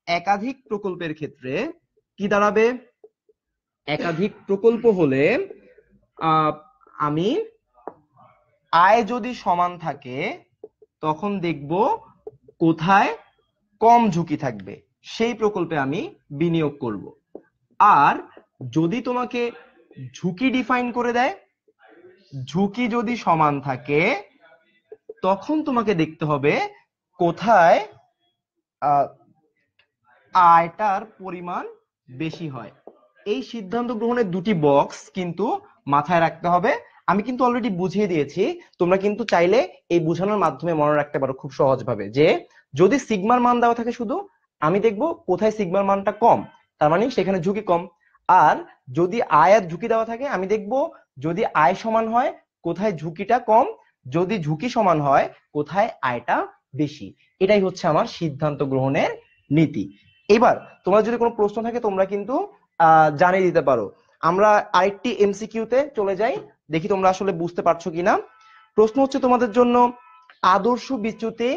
একাধিক প্রকল্পের ক্ষেত্রে কি দাঁড়াবে? একাধিক প্রকল্প হলে আমি আয় যদি সমান থাকে তখন দেখব কোথায় কম ঝুঁকি থাকবে সেই প্রকল্পে আমি বিনিয়োগ করব। আর যদি তোমাকে ঝুঁকি ডিফাইন করে দেয়, ঝুঁকি যদি সমান থাকে তখন তোমাকে দেখতে হবে কোথায় আয়টার পরিমাণ বেশি হয়। এই সিদ্ধান্ত গ্রহণের দুটি বক্স কিন্তু মাথায় রাখতে হবে। আমি কিন্তু অলরেডি বুঝিয়ে দিয়েছি, তোমরা কিন্তু চাইলে এই বোঝানোর মাধ্যমে মনে রাখতে পারো খুব সহজভাবে, যে যদি সিগমার মান দেওয়া থাকে শুধু, আমি দেখব কোথায় সিগমার মানটা কম, তার মানে সেখানে ঝুঁকি কম। আর যদি আয় আর ঝুঁকি দেওয়া থাকে, আমি দেখব যদি আয় সমান হয় কোথায় ঝুঁকিটা কম, যদি ঝুঁকি সমান হয় কোথায় আয়টা বেশি। এটাই হচ্ছে আমার সিদ্ধান্ত গ্রহণের নীতি। এবার তোমার যদি কোনো প্রশ্ন থাকে তোমরা কিন্তু জানিয়ে দিতে পারো। আমরা আরেকটি এমসিকিউ তে চলে যাই, দেখি তোমরা আসলে বুঝতে পারছো কিনা। প্রশ্ন হচ্ছে তোমাদের জন্য, আদর্শ বিচ্যুতি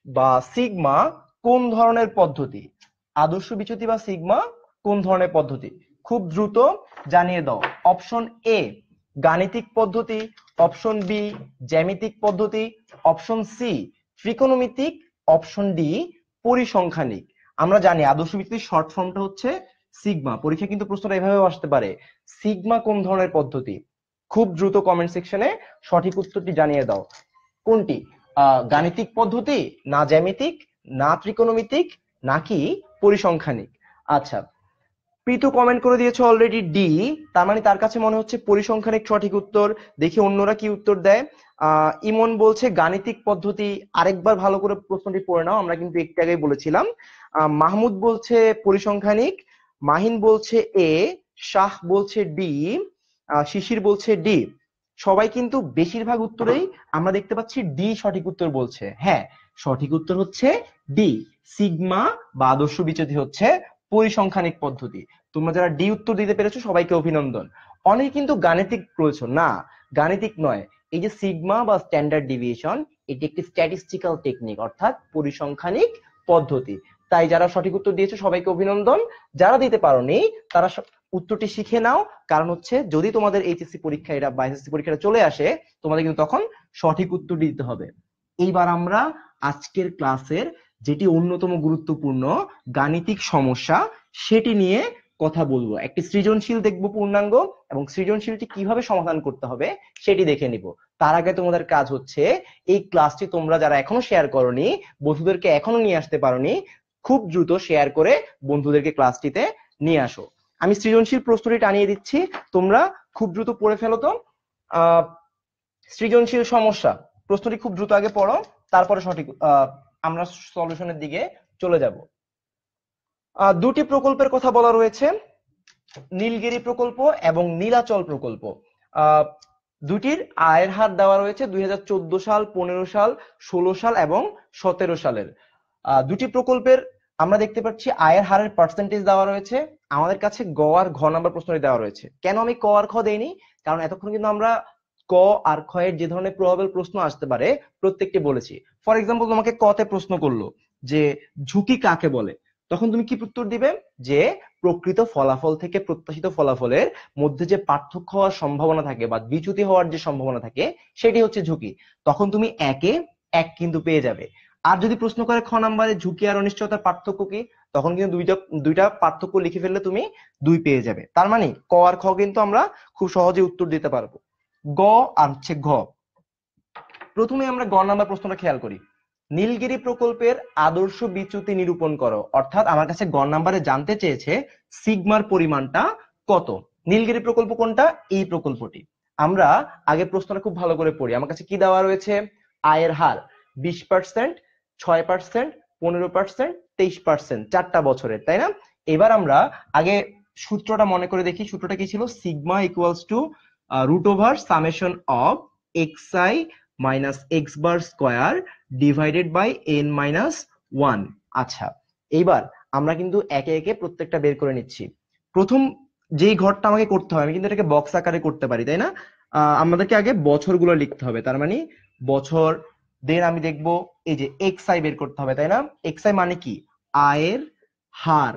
বা সিগমা কোন ধরনের পদ্ধতি? আদর্শ বিচ্যুতি বা সিগমা কোন ধরনের পদ্ধতি? খুব দ্রুত জানিয়ে দাও। অপশন এ গাণিতিক পদ্ধতি, অপশন বি জ্যামিতিক পদ্ধতি, অপশন সি ত্রিকোণমিতিক, অপশন ডি পরিসংখ্যানিক। আমরা জানি আদর্শ বিচ্যুতির শর্ট ফর্মটা হচ্ছে সিগমা। পরীক্ষা কিন্তু প্রশ্নটা এভাবেও আসতে পারে, সিগমা কোন ধরনের পদ্ধতি? খুব দ্রুত কমেন্ট সেকশনে সঠিক উত্তরটি জানিয়ে দাও। কোনটি? গাণিতিক পদ্ধতি, না জ্যামিতিক, না ত্রিকোণমিতিক, নাকি পরিসংখ্যানিক? আচ্ছা, প্রীতু কমেন্ট করে দিয়েছে অলরেডি ডি, তার মানে তার কাছে মনে হচ্ছে পরিসংখ্যানিক সঠিক উত্তর। দেখি অন্যরা কি উত্তর দেয়। ইমন বলছে গাণিতিক পদ্ধতি, আরেকবার ভালো করে প্রশ্নটি পড়ে নাও, আমরা কিন্তু একটু আগেই বলেছিলাম। মাহমুদ বলছে পরিসংখ্যানিক, মাহিন বলছে এ, শাহ বলছে ডি, শিশির বলছে ডি। সবাই কিন্তু বেশিরভাগ উত্তরেই আমরা দেখতে পাচ্ছি ডি সঠিক উত্তর বলছে। হ্যাঁ, সঠিক উত্তর হচ্ছে ডি, সিগমা বা আদর্শ বিচ্যুতি হচ্ছে পরিসংখ্যানিক পদ্ধতি। তোমরা যারা ডি উত্তর দিতে পেরেছো সবাইকে অভিনন্দন। অনেকে কিন্তু গাণিতিক বলেছো, না গাণিতিক নয়। এই যে সিগমা বা স্ট্যান্ডার্ড ডিভিয়েশন, এটি একটি স্ট্যাটিস্টিক্যাল টেকনিক, অর্থাৎ পরিসংখ্যানিক পদ্ধতি। তাই যারা সঠিক উত্তর দিয়েছো সবাইকে অভিনন্দন। যারা দিতে পারোনি তারা উত্তরটি শিখে নাও, কারণ হচ্ছে যদি তোমাদের এইচএসসি পরীক্ষা এটা বা এসএসসি পরীক্ষাটা চলে আসে, তোমাদের কিন্তু তখন সঠিক উত্তর দিতে হবে। এইবার আমরা আজকের ক্লাসের যেটি অন্যতম গুরুত্বপূর্ণ গাণিতিক সমস্যা সেটি নিয়ে কথা বলবো। একটি সৃজনশীল দেখবো পূর্ণাঙ্গ, এবং সৃজনশীলটি কিভাবে সমাধান করতে হবে সেটি দেখে নিব। তার আগে তোমাদের কাজ হচ্ছে এই ক্লাসটি তোমরা যারা এখনো শেয়ার করোনি, বন্ধুদেরকে এখনো নিয়ে আসতে পারোনি, খুব দ্রুত শেয়ার করে বন্ধুদেরকে ক্লাসটিতে নিয়ে আসো। আমি সৃজনশীল প্রশ্নটি টানিয়ে দিচ্ছি, তোমরা খুব দ্রুত পড়ে ফেলো তো। সৃজনশীল সমস্যা প্রশ্নটি খুব দ্রুত আগে পড়ো, তারপরে সঠিক আমরা সলিউশনের দিকে চলে যাব। দুটি প্রকল্পের কথা বলা রয়েছে, নীলগিরি প্রকল্প এবং নীলাচল প্রকল্প। দুটির আয়ের হার দেওয়া রয়েছে 2014 সাল, 15 সাল, 16 সাল এবং 17 সালের। দুটি প্রকল্পের আমরা দেখতে পাচ্ছি আয়ের হারের পার্সেন্টেজ দেওয়া রয়েছে। আমাদের কাছে গ আর ঘ নাম্বার প্রশ্নটি দেওয়া রয়েছে। কেন আমি ক আর খ দেইনি? কারণ এতক্ষণ কিন্তু আমরা ক আর খ এর যে ধরনের প্রবাবল প্রশ্ন আসতে পারে প্রত্যেকটি বলেছি। ফর এক্সাম্পল তোমাকে ক তে প্রশ্ন করলো যে ঝুঁকি কাকে বলে, তখন তুমি কি উত্তর দিবে? যে প্রকৃত ফলাফল থেকে প্রত্যাশিত ফলাফলের মধ্যে যে পার্থক্য হওয়ার সম্ভাবনা থাকে বা বিচ্যুতি হওয়ার যে সম্ভাবনা থাকে সেটি হচ্ছে ঝুঁকি। তখন তুমি একে এক কিন্তু পেয়ে যাবে। আর যদি প্রশ্ন করে খ নাম্বারে ঝুঁকি আর অনিশ্চয়তার পার্থক্য কি, তখন কিন্তু দুইটা পার্থক্য লিখে ফেললে তুমি 2 পেয়ে যাবে। তার মানে ক আর খ কিন্তু আমরা খুব সহজে উত্তর দিতে পারবো। গ আর হচ্ছে ঘ। প্রথমে আমরা গ নাম্বার প্রশ্নটা খেয়াল করি। নীলগিরি প্রকল্পের আদর্শ বিচ্যুতি নিরূপণ করো। অর্থাৎ আমার কাছে গ নাম্বারে জানতে চেয়েছে সিগমার পরিমাণটা কত। নীলগিরি প্রকল্প কোনটা? এই প্রকল্পটি। আমরা আগে প্রশ্নটা খুব ভালো করে পড়ি। আমার কাছে কি দেওয়া রয়েছে? আয়ের হার 20%, 6%, 15%, 23%, 4টা বছরের, তাই না? এবার আমরা আগে সূত্রটা মনে করে দেখি। সূত্রটা কি ছিল? Sigma equals to root over summation of xi minus x bar square divided by n minus 1। আচ্ছা, এইবার আমরা কিন্তু একে একে প্রত্যেকটা বের করে নিচ্ছি। প্রথম যেই ঘরটা আমাকে করতে হবে, আমি কিন্তু এটাকে বক্স আকারে করতে পারি, তাই না? আমাদেরকে আগে বছরগুলো লিখতে হবে। তার মানে বছর, দেন আমি দেখব এই যে xi বের করতে হবে, তাই না? xi মানে কি? আয়ের হার।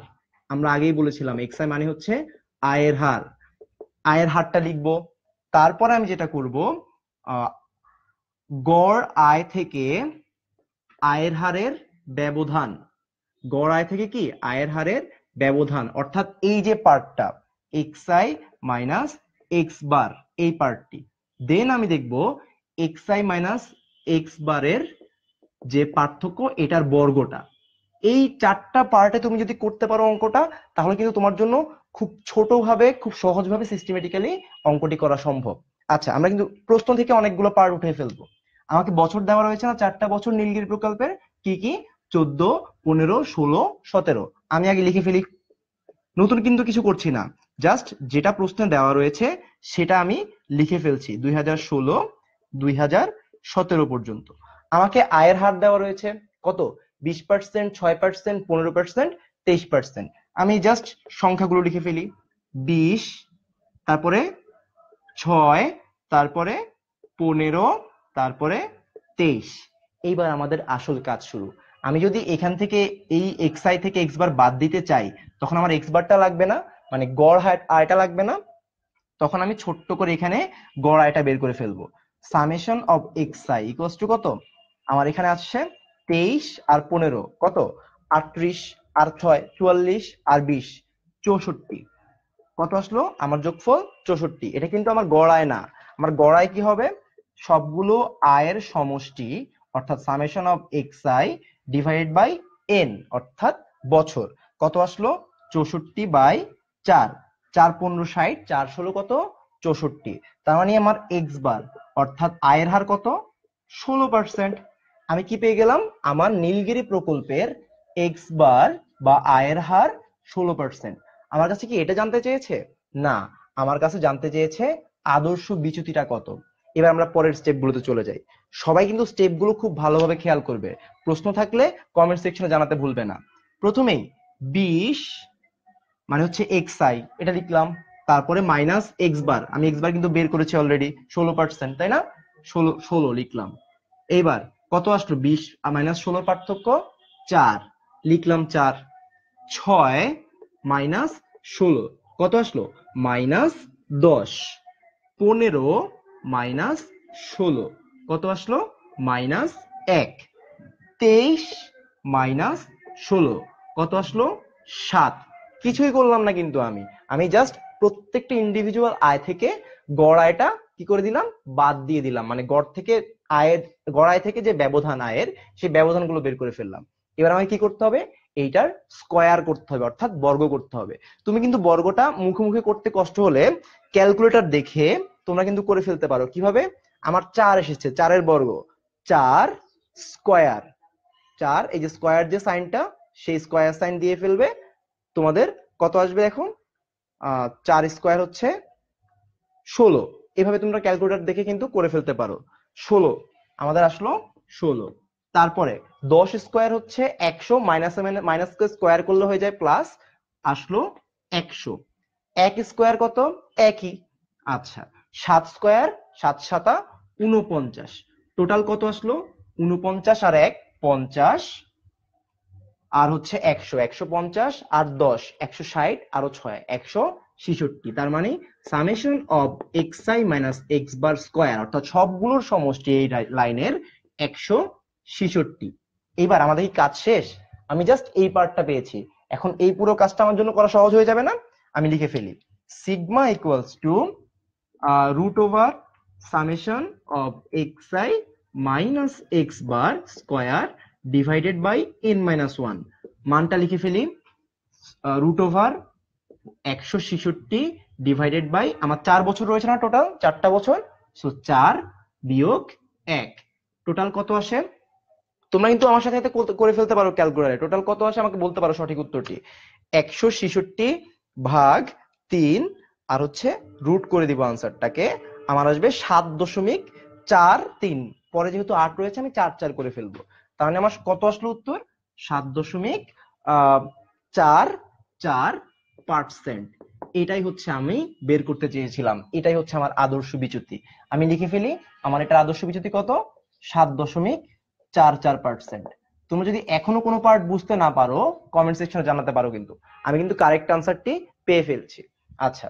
আমরা আগেই বলেছিলাম xi মানে হচ্ছে আয়ের হার। আয়ের হারটা লিখবো। তারপরে আমি যেটা করব, গড় আয় থেকে আয়ের হারের ব্যবধান। গড় আয় থেকে কি? আয়ের হারের ব্যবধান, অর্থাৎ এই যে পার্টটা xi মাইনাস এক্স বার, এই পার্টটি। দেন আমি দেখব xi মাইনাস এক্স বারের যে পার্থক্য, এটার বর্গটা। এই 4টা পার্টে তুমি যদি করতে পারো অঙ্কটা, তাহলে কিন্তু তোমার জন্য খুব ছোটভাবে, খুব সহজভাবে সিস্টেমেটিক্যালি অঙ্কটি করা সম্ভব। আচ্ছা, আমরা কিন্তু প্রশ্ন থেকে অনেকগুলো পার্ট উঠে ফেলবো। আমাকে বছর দেওয়া রয়েছে না 4টা বছর নীলগিরি প্রকল্পের? কি কি? 14, 15, 16, 17। আমি আগে লিখে ফেলি। নতুন কিন্তু কিছু করছি না, জাস্ট যেটা প্রশ্নে দেওয়া রয়েছে সেটা আমি লিখে ফেলছি 2016, 2017 পর্যন্ত। আমাকে আয়ের হার দেওয়া রয়েছে কত? 20%, 6%, 15%, 23%। আমি জাস্ট সংখ্যাগুলো লিখে ফেলি। 20, তারপরে 6, তারপরে 15, তারপরে 23। এইবার আমাদের আসল কাজ শুরু। আমি যদি এখান থেকে এই xi থেকে x বার বাদ দিতে চাই, তখন আমার x বারটা লাগবে না, মানে গড় আয়টা লাগবে না। তখন আমি ছোট্ট করে এখানে গড় আয়টা বের করে ফেলবো। Summation of xi equals to কত? আমার এখানে আসছে 23 আর 15 কত? 38 আর 6 44 আর 20 64। কত আসলো? আমার যোগফল 64। এটা কিন্তু আমার গড় আয় না। আমার গড় আয় কি হবে? সবগুলো আয়ের সমষ্টি, অর্থাৎ summation of xi divided by n, অর্থাৎ বছর। কত আসলো? 64/4। 4 15 60, 4 16 কত? 64। তার মানে আমার x বার, অর্থাৎ আয়ের হার কত? 16%। আমি কি পেয়ে গেলাম? আমার নীলগিরি প্রকল্পের x বার বা আয়ের হার 16%। আমার কাছে কি এটা জানতে চেয়েছে? না, আমার কাছে জানতে চেয়েছে আদর্শ বিচ্যুতিটা কত। এবার আমরা পরের স্টেপগুলোতে চলে যাই। সবাই কিন্তু স্টেপগুলো খুব ভালোভাবে খেয়াল করবে। প্রশ্ন থাকলে কমেন্ট সেকশনে জানাতে ভুলবে না। প্রথমেই 20 মানে হচ্ছে xi, এটা লিখলাম। তারপরে মাইনাস এক্স বার, আমি এক্স বার কিন্তু বের করেছি অলরেডি, 16%, তাই না? 16 লিখলাম। এইবার কত আসলো? 20 মাইনাস 16 পার্থক্য 4, লিখলাম 4। 6 মাইনাস 16 কত আসলো? মাইনাস 10। 15 মাইনাস 16 কত আসলো? মাইনাস 1। 23 মাইনাস 16 কত আসলো? 7। কিছুই করলাম না কিন্তু আমি জাস্ট প্রত্যেকটা ইন্ডিভিজুয়াল আয় থেকে গড় আয়টা কি করে দিলাম? বাদ দিয়ে দিলাম। মানে গড় আয় থেকে যে ব্যবধান আয়ের, সেই ব্যবধানগুলো বের করে ফেললাম। এবার আমাকে কি করতে হবে? এইটার স্কয়ার করতে হবে, অর্থাৎ বর্গ করতে হবে। তুমি কিন্তু বর্গটা মুখে মুখে করতে কষ্ট হলে ক্যালকুলেটর দেখে তোমরা কিন্তু করে ফেলতে পারো। কিভাবে? আমার 4 এসেছে, 4 বর্গ, 4 স্কয়ার। 4, এই যে স্কয়ার যে সাইনটা, সেই স্কয়ার সাইন দিয়ে ফেলবে। তোমাদের কত আসবে এখন? 4 স্কয়ার হচ্ছে 16। এভাবে তোমরা ক্যালকুলেটর দেখে কিন্তু করে ফেলতে পারো। 16 আমাদের আসলো 16। তারপরে 10 স্কয়ার হচ্ছে 100, মাইনাস স্কয়ার করলে হয়ে যায় প্লাস, আসলো 100। 1 স্কয়ার কত? একই। আচ্ছা, 7 স্কয়ার, 7 7 49। টোটাল কত আসলো? 49 আর 1 50, আর হচ্ছে 100, 150 আর 10 160, আরো 6 166। তার মানে summation of xi minus x bar square, অর্থাৎ সবগুলোর সমষ্টি এই লাইনের 166। এবার আমাদের কি কাজ শেষ? আমি জাস্ট এই পার্টটা পেয়েছি, এখন এই পুরো কাজটা আমার জন্য করা সহজ হয়ে যাবে না? আমি লিখে ফেলি sigma equals to root over summation of X I minus x bar square divided by N minus one. মানটা লিখে ফেলি রুট ওভার 166 ডিভাইডেড বাই, আমার 4 বছর রয়েছে না, টোটাল 4টা বছর, সো 4 বিয়োগ 1, টোটাল কত আসে? তোমরা কিন্তু আমার সাথে সাথে করে ফেলতে পারো ক্যালকুলেটরে, টোটাল কত আসে আমাকে বলতে পারো সঠিক উত্তরটি। 166 ভাগ 3 আর হচ্ছে রুট করে দিব আনসারটাকে, আমার আসবে 7.43। পরে যেহেতু 8 রয়েছে আমি 4 4 করে ফেলবো, তার মানে আমার কত আসলো উত্তর? 7.44%। এটাই হচ্ছে আমি বের করতে চেয়েছিলাম, এটাই হচ্ছে আমার আদর্শ বিচ্যুতি। আমি লিখে ফেলি আমার এটা আদর্শ বিচ্যুতি কত, 7.44%। তুমি যদি এখনো কোনো পার্ট বুঝতে না পারো কমেন্ট সেকশনে জানাতে পারো, কিন্তু আমি কিন্তু কারেক্ট আনসারটি পেয়ে ফেলছি। আচ্ছা,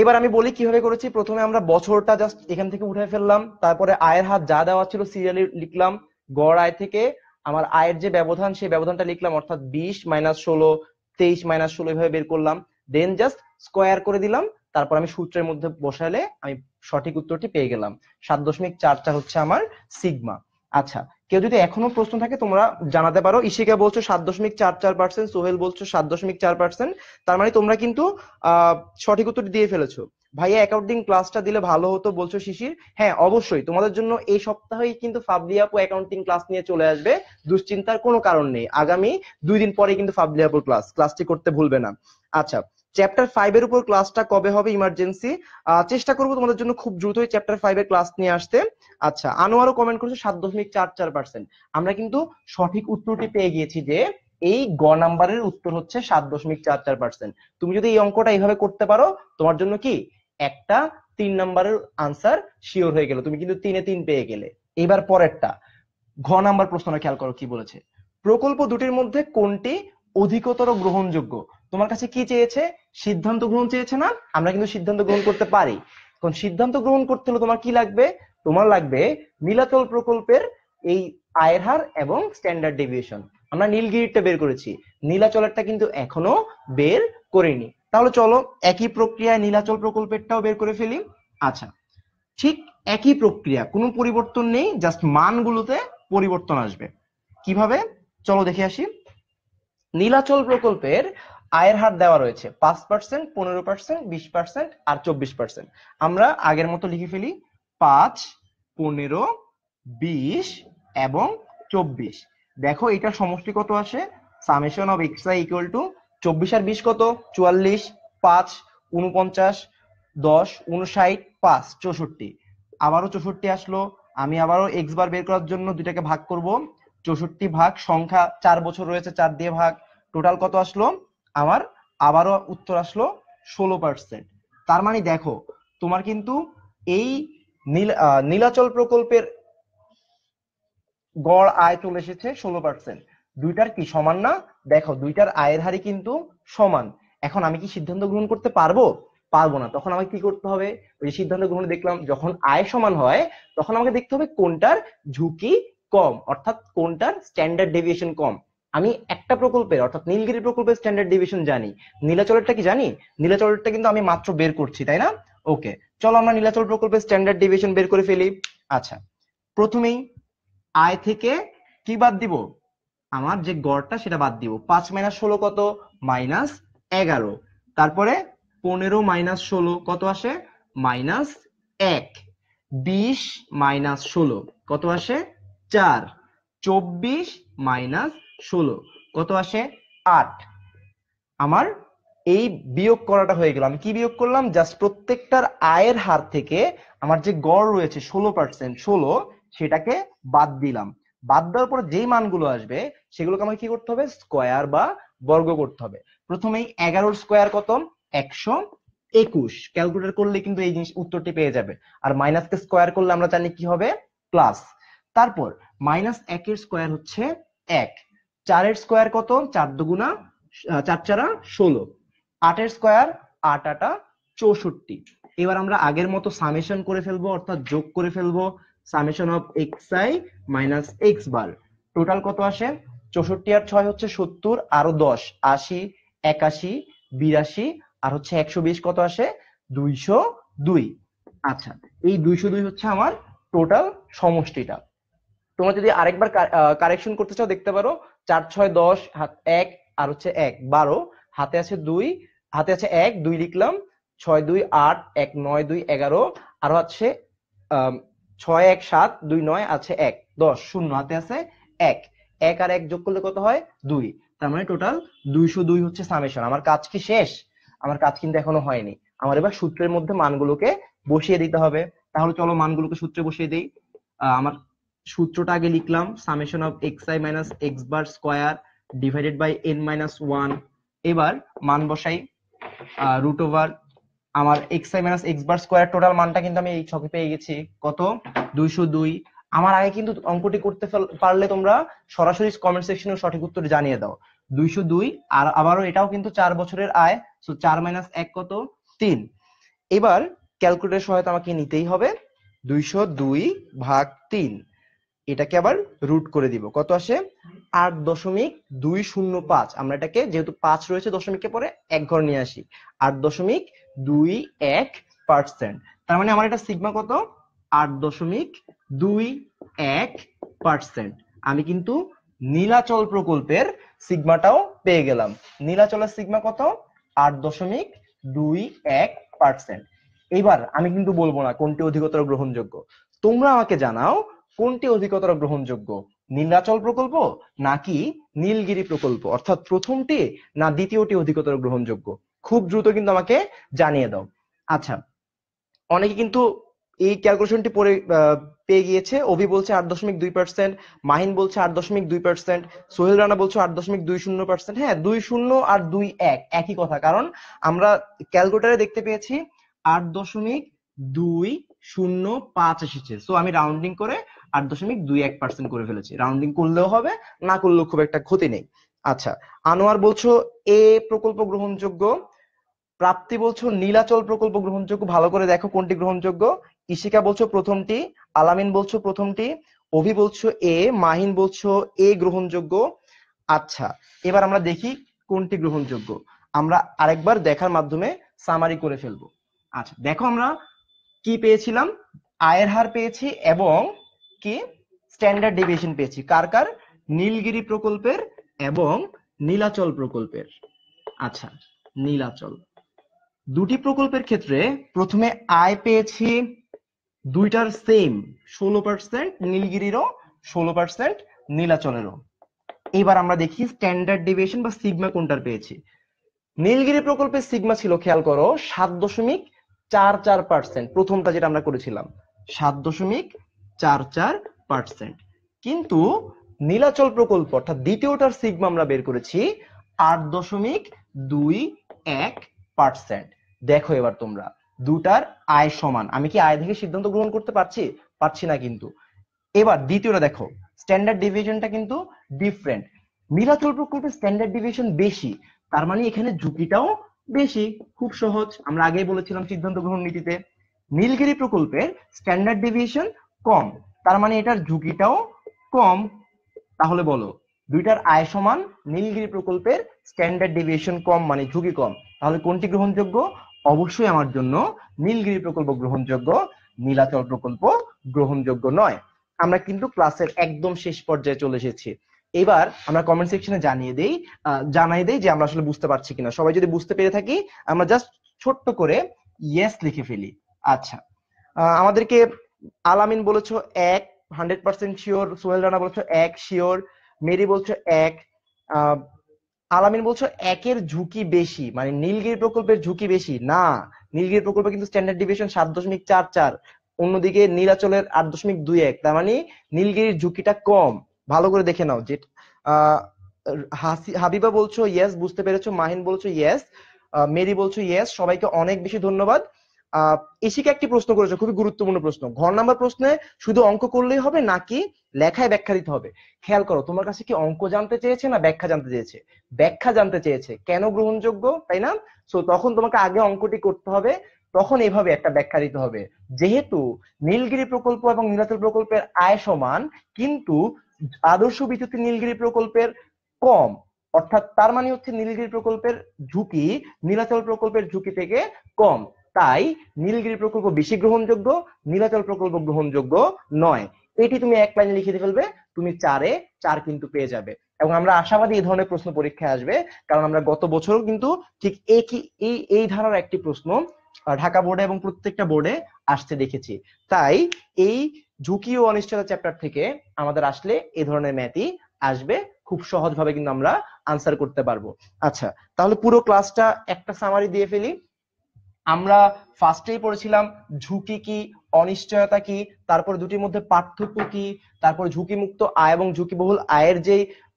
এবার আমি বলি কিভাবে করেছি। প্রথমে আমরা বছরটা জাস্ট এখান থেকে উঠে ফেললাম, তারপরে আয়ের হার যা দেওয়া ছিল সিরিয়ালি লিখলাম, গড় আয় থেকে আমার আয়ের যে ব্যবধান সেই ব্যবধানটা লিখলাম, অর্থাৎ 20 মাইনাস 16, 23 মাইনাস 16 এভাবে বের করলাম, দেন জাস্ট স্কোয়ার করে দিলাম, তারপর আমি সূত্রের মধ্যে বসালে আমি সঠিক উত্তরটি পেয়ে গেলাম। 7.44 হচ্ছে আমার সিগমা। আচ্ছা, কেউ যদি এখনো প্রশ্ন থাকে তোমরা জানাতে পারো। ইশিকা বলছো 7.44%, সোহেল বলছো 7.4%, তার মানে তোমরা কিন্তু সঠিক উত্তর দিয়ে ফেলেছো। ভাইয়া অ্যাকাউন্টিং ক্লাসটা দিলে ভালো হতো বলছো শিশির। হ্যাঁ অবশ্যই, তোমাদের জন্য এই সপ্তাহেই কিন্তু ফাবলি আপু অ্যাকাউন্টিং ক্লাস নিয়ে চলে আসবে, দুশ্চিন্তার কোনো কারণ নেই। আগামী 2 দিন পরে কিন্তু ফাবলি আপুর ক্লাসটি করতে ভুলবে না। আচ্ছা, চ্যাপ্টার 5 এর উপর ক্লাসটা কবে হবে ইমার্জেন্সি? চেষ্টা করবো তোমাদের জন্য খুব দ্রুতই চ্যাপ্টার 5 এর ক্লাস নিয়ে আসতে। আচ্ছা, আনোয়ারও কমেন্ট করেছে 7.44%। আমরা কিন্তু সঠিক উত্তরটি পেয়ে গিয়েছি যে এই গ নাম্বারের উত্তর হচ্ছে 7.44%। তুমি যদি এই অঙ্কটা এইভাবে করতে পারো, তোমার জন্য কি একটা 3 নাম্বারের আনসার শিওর হয়ে গেল, তুমি কিন্তু 3 এ 3 পেয়ে গেলে। এবার পরেরটা, ঘ নাম্বার প্রশ্নটা খেয়াল করো কি বলেছে। প্রকল্প দুটির মধ্যে কোনটি অধিকতর গ্রহণযোগ্য? তোমার কাছে কি চেয়েছে? সিদ্ধান্ত গ্রহণ চেয়েছে না? আমরা কিন্তু সিদ্ধান্ত গ্রহণ করতে পারি। এখন সিদ্ধান্ত গ্রহণ করতে হলে তোমার কি লাগবে? তোমার লাগবে নীলাচল প্রকল্পের এই আয়ের হার এবং স্ট্যান্ডার্ড ডেভিয়েশন। আমরা নীলগিরিটা বের করেছি, নীলাচলেরটা কিন্তু এখনো বের করিনি। তাহলে চলো একই প্রক্রিয়ায় নীলাচল প্রকল্পেরটাও বের করে ফেলি। আচ্ছা, ঠিক একই প্রক্রিয়া, কোনো পরিবর্তন নেই, জাস্ট মানগুলোতে পরিবর্তন আসবে। কিভাবে চলো দেখে আসি। নীলাচল প্রকল্পের আয়ের হার দেওয়া রয়েছে 5%, 15%, 20% আর 24%। আমরা আগের মতো লিখে ফেলি 5, 15, 20 এবং 24। দেখো এটার সমষ্টি কত আসে, summation of X I equal to 24 আর 20 কত, 44, 5 49, 10 59, 5 64, আবারও 64 আসলো। আমি আবারও এক্স বার বের করার জন্য দুইটাকে ভাগ করব, 64 ভাগ সংখ্যা 4 বছর রয়েছে 4 দিয়ে ভাগ, টোটাল কত আসলো আমার? আবারও উত্তর আসলো 16%। তার মানে দেখো তোমার কিন্তু এই নীলাচল প্রকল্পের গড় আয় চলে এসেছে 16%। দুইটার কি সমান না? দেখো দুইটার আয়ের হারই কিন্তু সমান। এখন আমি কি সিদ্ধান্ত গ্রহণ করতে পারবো? পারবো না। তখন আমাকে কি করতে হবে? ওই সিদ্ধান্ত গ্রহণে দেখলাম যখন আয় সমান হয় তখন আমাকে দেখতে হবে কোনটার ঝুঁকি কম, অর্থাৎ কোনটার স্ট্যান্ডার্ড ডেভিয়েশন কম। আমি একটা প্রকল্পের অর্থাৎ নীলগিরি প্রকল্পের স্ট্যান্ডার্ড ডেভিয়েশন জানি, নীলাচলেরটা কি জানি? নীলাচলেরটা কিন্তু আমি মাত্র বের করছি, তাই না? ওকে, চলো আমরা নীলাচল প্রকল্পের স্ট্যান্ডার্ড ডেভিয়েশন বের করে ফেলি। আচ্ছা, প্রথমেই আয় থেকে কি বাদ দিব? আমার যে গড়টা সেটা বাদ দিব। 5 মাইনাস 16 কত? মাইনাস 11। তারপরে 15 মাইনাস 16 কত আসে? মাইনাস 1। 20 মাইনাস 16 কত আসে? 4। 24 মাইনাস 16 কত আসে? 8। আমার এই বিয়োগ করাটা হয়ে গেল। আমি কি বিয়োগ করলাম? জাস্ট প্রত্যেকটার আয়ের হার থেকে আমার যে গড় রয়েছে 16%, 16 সেটাকে বাদ দিলাম। বাদ দেওয়ার পর যেই মানগুলো আসবে সেগুলোকে আমাকে কি করতে হবে? স্কোয়ার বা বর্গ করতে হবে। প্রথমেই 11 স্কোয়ার কত? 121। ক্যালকুলেটর করলে কিন্তু এই জিনিস উত্তরটি পেয়ে যাবে। আর মাইনাসকে স্কোয়ার করলে আমরা জানি কি হবে? প্লাস। তারপর মাইনাস 1 এর স্কোয়ার হচ্ছে 1। 4 এর স্কোয়ার কত? 4 দুগুণা 4 চারা 16। 8 এর স্কোয়ার 8 আটা 64। এবার আমরা আগের মতো সামেশন করে ফেলবো, অর্থাৎ যোগ করে ফেলবো। Summation of X I minus x bar total কত আসে? 64 আর 6 হচ্ছে 70, আরো 10 80, 81, 82 আর হচ্ছে 120 কত আসে? 202। আচ্ছা, এই 202 হচ্ছে আমার টোটাল সমষ্টিটা। তোমরা যদি আরেকবার কারেকশন করতে চাও দেখতে পারো, 4 6 10 হাত 1 আর হচ্ছে 1 12, হাতে আছে 2, হাতে আছে 1 2 লিখলাম, 6 2 8 1 9 2 11, আর আছে 6 1 7 2 9 আছে 1 10, শূন্য হাতে আছে 1 1 আর 1 যোগ করলে কত হয়? 2। তার মানে টোটাল 202 হচ্ছে সামেশন। আমার কাজ কি শেষ? আমার কাজ কিন্তু এখনো হয়নি। আমার এবার সূত্রের মধ্যে মানগুলোকে বসিয়ে দিতে হবে। তাহলে চলো মানগুলোকে সূত্রে বসিয়ে দেই। আমার সূত্রটা আগে লিখলাম, summation of xi minus x bar square divided by n minus one. এবার মান বসাই, রুট ওভার আমার xi minus x bar square total মানটা কিন্তু আমি এই ছকে পেয়ে গেছি, কত? 202। আমার আগে কিন্তু অঙ্কটি করতে পারলে তোমরা সরাসরি কমেন্ট সেকশনে সঠিক উত্তর জানিয়ে দাও। 202, আর আবারও এটাও কিন্তু 4 বছরের আয়, সো 4 মাইনাস 1 কত? 3। এবার ক্যালকুলেটর সহায়তা আমাকে নিতেই হবে। 202 ভাগ 3, এটাকে আবার রুট করে দিব, কত আসে? 8.205। আমরা এটাকে যেহেতু 5 রয়েছে দশমিকের পরে এক ঘর নিয়ে আসি, 8.21%। তার মানে আমার এটা সিগমা কত? 8.21%। আমি কিন্তু নীলাচল প্রকল্পের সিগমাটাও পেয়ে গেলাম। নীলাচলের সিগমা কত? 8.21%। এবার আমি কিন্তু বলবো না কোনটি অধিকতর গ্রহণযোগ্য, তোমরা আমাকে জানাও কোনটি অধিকতর গ্রহণযোগ্য, নীলাচল প্রকল্প নাকি নীলগিরি প্রকল্প, অর্থাৎ প্রথমটি না দ্বিতীয়টি অধিকতর গ্রহণযোগ্য? খুব দ্রুত কিন্তু আমাকে জানিয়ে দাও। আচ্ছা, অনেকে কিন্তু এই ক্যালকুলেশনটি পরে পেয়ে গিয়েছে। অভি বলছে 8.2%, মাহিন বলছে 8.2%, সোহেল রানা বলছে 8.20%। হ্যাঁ, 20 আর 21 একই কথা, কারণ আমরা ক্যালকুলেটরে দেখতে পেয়েছি 8.205 এসেছে। সো আমি রাউন্ডিং করে 8.21% করে ফেলেছি। রাউন্ডিং করলেও হবে, না করলেও খুব একটা ক্ষতি নেই। আচ্ছা, আনোয়ার বলছো এ প্রকল্প গ্রহণযোগ্য, প্রাপ্তি বলছো নীলাচল প্রকল্প গ্রহণযোগ্য। ভালো করে দেখো কোনটি গ্রহণযোগ্য। ইশিকা বলছো প্রথমটি, আলামিন বলছো প্রথমটি, অভি বলছো এ, মাহিন বলছো এ গ্রহণযোগ্য। আচ্ছা, এবার আমরা দেখি কোনটি গ্রহণযোগ্য। আমরা আরেকবার দেখার মাধ্যমে সামারি করে ফেলবো। আচ্ছা দেখো, আমরা কি পেয়েছিলাম? আয়ের হার পেয়েছি এবং কি স্ট্যান্ডার্ড ডেভিয়েশন পেয়েছি। কার কার? নীলগিরি প্রকল্পের এবং নীলাচল প্রকল্পের। আচ্ছা, নীলাচল দুটি প্রকল্পের ক্ষেত্রে প্রথমে আয় পেয়েছি দুইটার সেম 16%, নীলগিরিরও 16%, নীলাচলেরও। এবার আমরা দেখি স্ট্যান্ডার্ড ডেভিয়েশন বা সিগমা কোনটার পেয়েছি। নীলগিরি প্রকল্পের সিগমা ছিল, খেয়াল করো, 7.44%, প্রথমটা যেটা আমরা করেছিলাম 7.44%। কিন্তু নীলাচল প্রকল্প অর্থাৎ দ্বিতীয়টার সিগমা আমরা বের করেছি 8.21%। দেখো এবার তোমরা দুটার আয় সমান, আমি কি আয় থেকে সিদ্ধান্ত গ্রহণ করতে পারছি? পারছি না কিন্তু। এবার দ্বিতীয়টা দেখো, স্ট্যান্ডার্ড ডেভিয়েশনটা কিন্তু ডিফারেন্ট। নীলাচল প্রকল্পের স্ট্যান্ডার্ড ডেভিয়েশন বেশি, তার মানে এখানে ঝুঁকিটাও বেশি। খুব সহজ, আমরা আগেই বলেছিলাম সিদ্ধান্ত গ্রহণ নীতিতে। নীলগিরি প্রকল্পের স্ট্যান্ডার্ড ডেভিয়েশন কম, তার মানে এটার ঝুঁকিটাও কম। তাহলে বলো, দুইটার আয় সমান, নীলগিরি প্রকল্পের স্ট্যান্ডার্ড ডেভিয়েশন কম মানে ঝুঁকি কম, তাহলে কোনটি গ্রহণযোগ্য? অবশ্যই আমার জন্য নীলগিরি প্রকল্প গ্রহণযোগ্য, নীলাচল প্রকল্প গ্রহণযোগ্য নয়। আমরা কিন্তু ক্লাসের একদম শেষ পর্যায়ে চলে এসেছি। এবার আমরা কমেন্ট সেকশনে জানাই দেই যে আমরা আসলে বুঝতে পারছি কিনা। সবাই যদি বুঝতে পেরে থাকি, আমরা জাস্ট ছোট্ট করে ইয়েস লিখে ফেলি। আচ্ছা, আমাদেরকে আলামিন বলেছো 1 100% শিওর, সোহেল রানা বলছো 1 শিওর, মেরি বলছো 1, আলামিন বলছো 1-এর ঝুঁকি বেশি, মানে নীলগিরি প্রকল্পের ঝুঁকি বেশি না। নীলগিরি প্রকল্পে কিন্তু স্ট্যান্ডার্ড ডেভিয়েশন 7.44, অন্যদিকে নীলাচলের 8.21, তার মানে নীলগিরির ঝুঁকিটা কম। ভালো করে দেখে নাও। যে হাবিবা বলছো ইয়েস, বুঝতে পেরেছো। মাহিন বলছো ইয়েস, মেরি বলছো ইয়েস। সবাইকে অনেক বেশি ধন্যবাদ। ইশিকা একটি প্রশ্ন করেছো, খুবই গুরুত্বপূর্ণ প্রশ্ন। ঘর নাম্বার প্রশ্নে শুধু অঙ্ক করলেই হবে নাকি লেখায় ব্যাখ্যা দিতে হবে? খেয়াল করো, তোমার কাছে কি অঙ্ক জানতে চেয়েছে না ব্যাখ্যা জানতে চেয়েছে? ব্যাখ্যা জানতে চেয়েছে, কেন গ্রহণযোগ্য, তাই না? সো তখন তোমাকে আগে অঙ্কটি করতে হবে, তখন এইভাবে একটা ব্যাখ্যা দিতে হবে। যেহেতু নীলগিরি প্রকল্প এবং নীলাচল প্রকল্পের আয় সমান, কিন্তু আদর্শ বিদ্যুৎ নীলগিরি প্রকল্পের কম, অর্থাৎ তার মানে হচ্ছে নীলগিরি প্রকল্পের ঝুঁকি নীলাচল প্রকল্পের ঝুঁকি থেকে কম, তাই নীলগিরি প্রকল্প বেশি গ্রহণযোগ্য, নীলাচল প্রকল্প গ্রহণযোগ্য নয়। এটি তুমি এক লাইনে লিখে ফেলবে, তুমি 4-এ 4 কিন্তু পেয়ে যাবে। এবং আমরা আশাবাদী এই ধরনের প্রশ্ন পরীক্ষায় আসবে, কারণ আমরা গত বছরও কিন্তু ঠিক একই এই ধারার একটি প্রশ্ন ঢাকা বোর্ডে এবং প্রত্যেকটা বোর্ডে আসতে দেখেছি। তাই এই ঝুঁকি ও অনিশ্চয়তা চ্যাপ্টার থেকে আমাদের আসলে এই ধরনের ম্যাথই আসবে, খুব সহজভাবে কিন্তু আমরা আনসার করতে পারবো। আচ্ছা, তাহলে পুরো ক্লাসটা একটা সামারি দিয়ে ফেলি। আমরা ফার্স্টেই পড়েছিলাম ঝুঁকি কি, অনিশ্চয়তা কি, তারপর দুটির মধ্যে পার্থক্য কি, তারপর ঝুঁকিমুক্ত আয় এবং ঝুঁকিবহুল আয়ের যে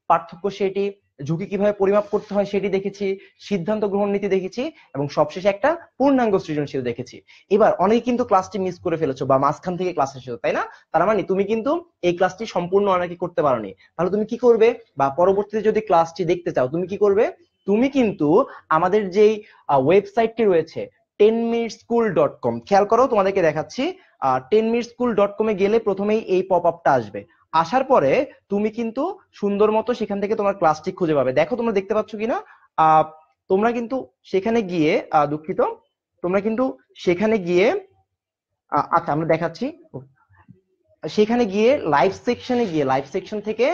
পার্থক্য সেটি, ঝুঁকি কিভাবে পরিমাপ করতে হয় সেটি দেখেছি, সিদ্ধান্ত গ্রহণ নীতি দেখেছি, এবং সবশেষে একটা পূর্ণাঙ্গ সৃজনশীল দেখেছি। এবার অনেকে কিন্তু ক্লাসটি মিস করে ফেলেছো বা মাঝখান থেকে ক্লাস এসেছো, তাই না? তার মানে তুমি কিন্তু এই ক্লাসটি সম্পূর্ণ অনেকে করতে পারোনি। তাহলে তুমি কি করবে, বা পরবর্তীতে যদি ক্লাসটি দেখতে চাও তুমি কি করবে, তুমি কিন্তু আমাদের যেই ওয়েবসাইটটি রয়েছে 10minuteschool.com, খেয়াল করো তোমাদেরকে দেখাচ্ছি। 10minuteschool.com এ গেলে প্রথমেই এই পপ আপটা আসবে। আসার পরে তুমি কিন্তু সুন্দর মতো সেখান থেকে তোমার ক্লাসটি খুঁজে পাবে। দেখো তোমরা দেখতে পাচ্ছ কিনা, তোমরা কিন্তু সেখানে গিয়ে দুঃখিত, তোমরা কিন্তু সেখানে গিয়ে আচ্ছা আমরা দেখাচ্ছি, সেখানে গিয়ে লাইভ সেকশন থেকে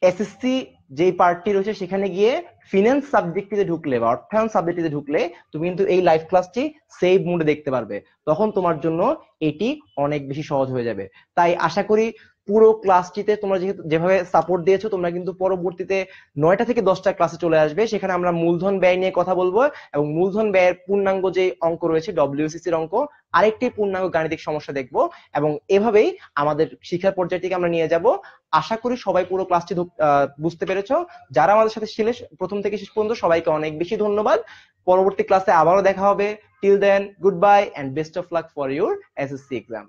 এসএসসি যে পার্টটি রয়েছে সেখানে গিয়ে ফিনান্স সাবজেক্টটিতে ঢুকলে বা অর্থায়ন সাবজেক্টটিতে ঢুকলে তুমি কিন্তু এই লাইভ ক্লাসটি সেভ মোডে দেখতে পারবে। তখন তোমার জন্য এটি অনেক বেশি সহজ হয়ে যাবে। তাই আশা করি পুরো ক্লাসটিতে তোমরা যেভাবে সাপোর্ট দিয়েছো, তোমরা কিন্তু পরবর্তীতে 9টা থেকে 10টা ক্লাসে চলে আসবে। সেখানে আমরা মূলধন ব্যয় নিয়ে কথা বলবো, এবং মূলধন ব্যয়ের পূর্ণাঙ্গ যে অঙ্ক রয়েছে ডব্লিউসিসির অঙ্ক, আরেকটি পূর্ণাঙ্গ গাণিতিক সমস্যা দেখবো, এবং এভাবেই আমাদের শিক্ষার পর্যায়টিকে আমরা নিয়ে যাব। আশা করি সবাই পুরো ক্লাসটি বুঝতে পেরেছো। যারা আমাদের সাথে ছিলে প্রথম থেকে শেষ পর্যন্ত সবাইকে অনেক বেশি ধন্যবাদ। পরবর্তী ক্লাসে আবারও দেখা হবে। Till then, good bye and best of luck for your SSC exam.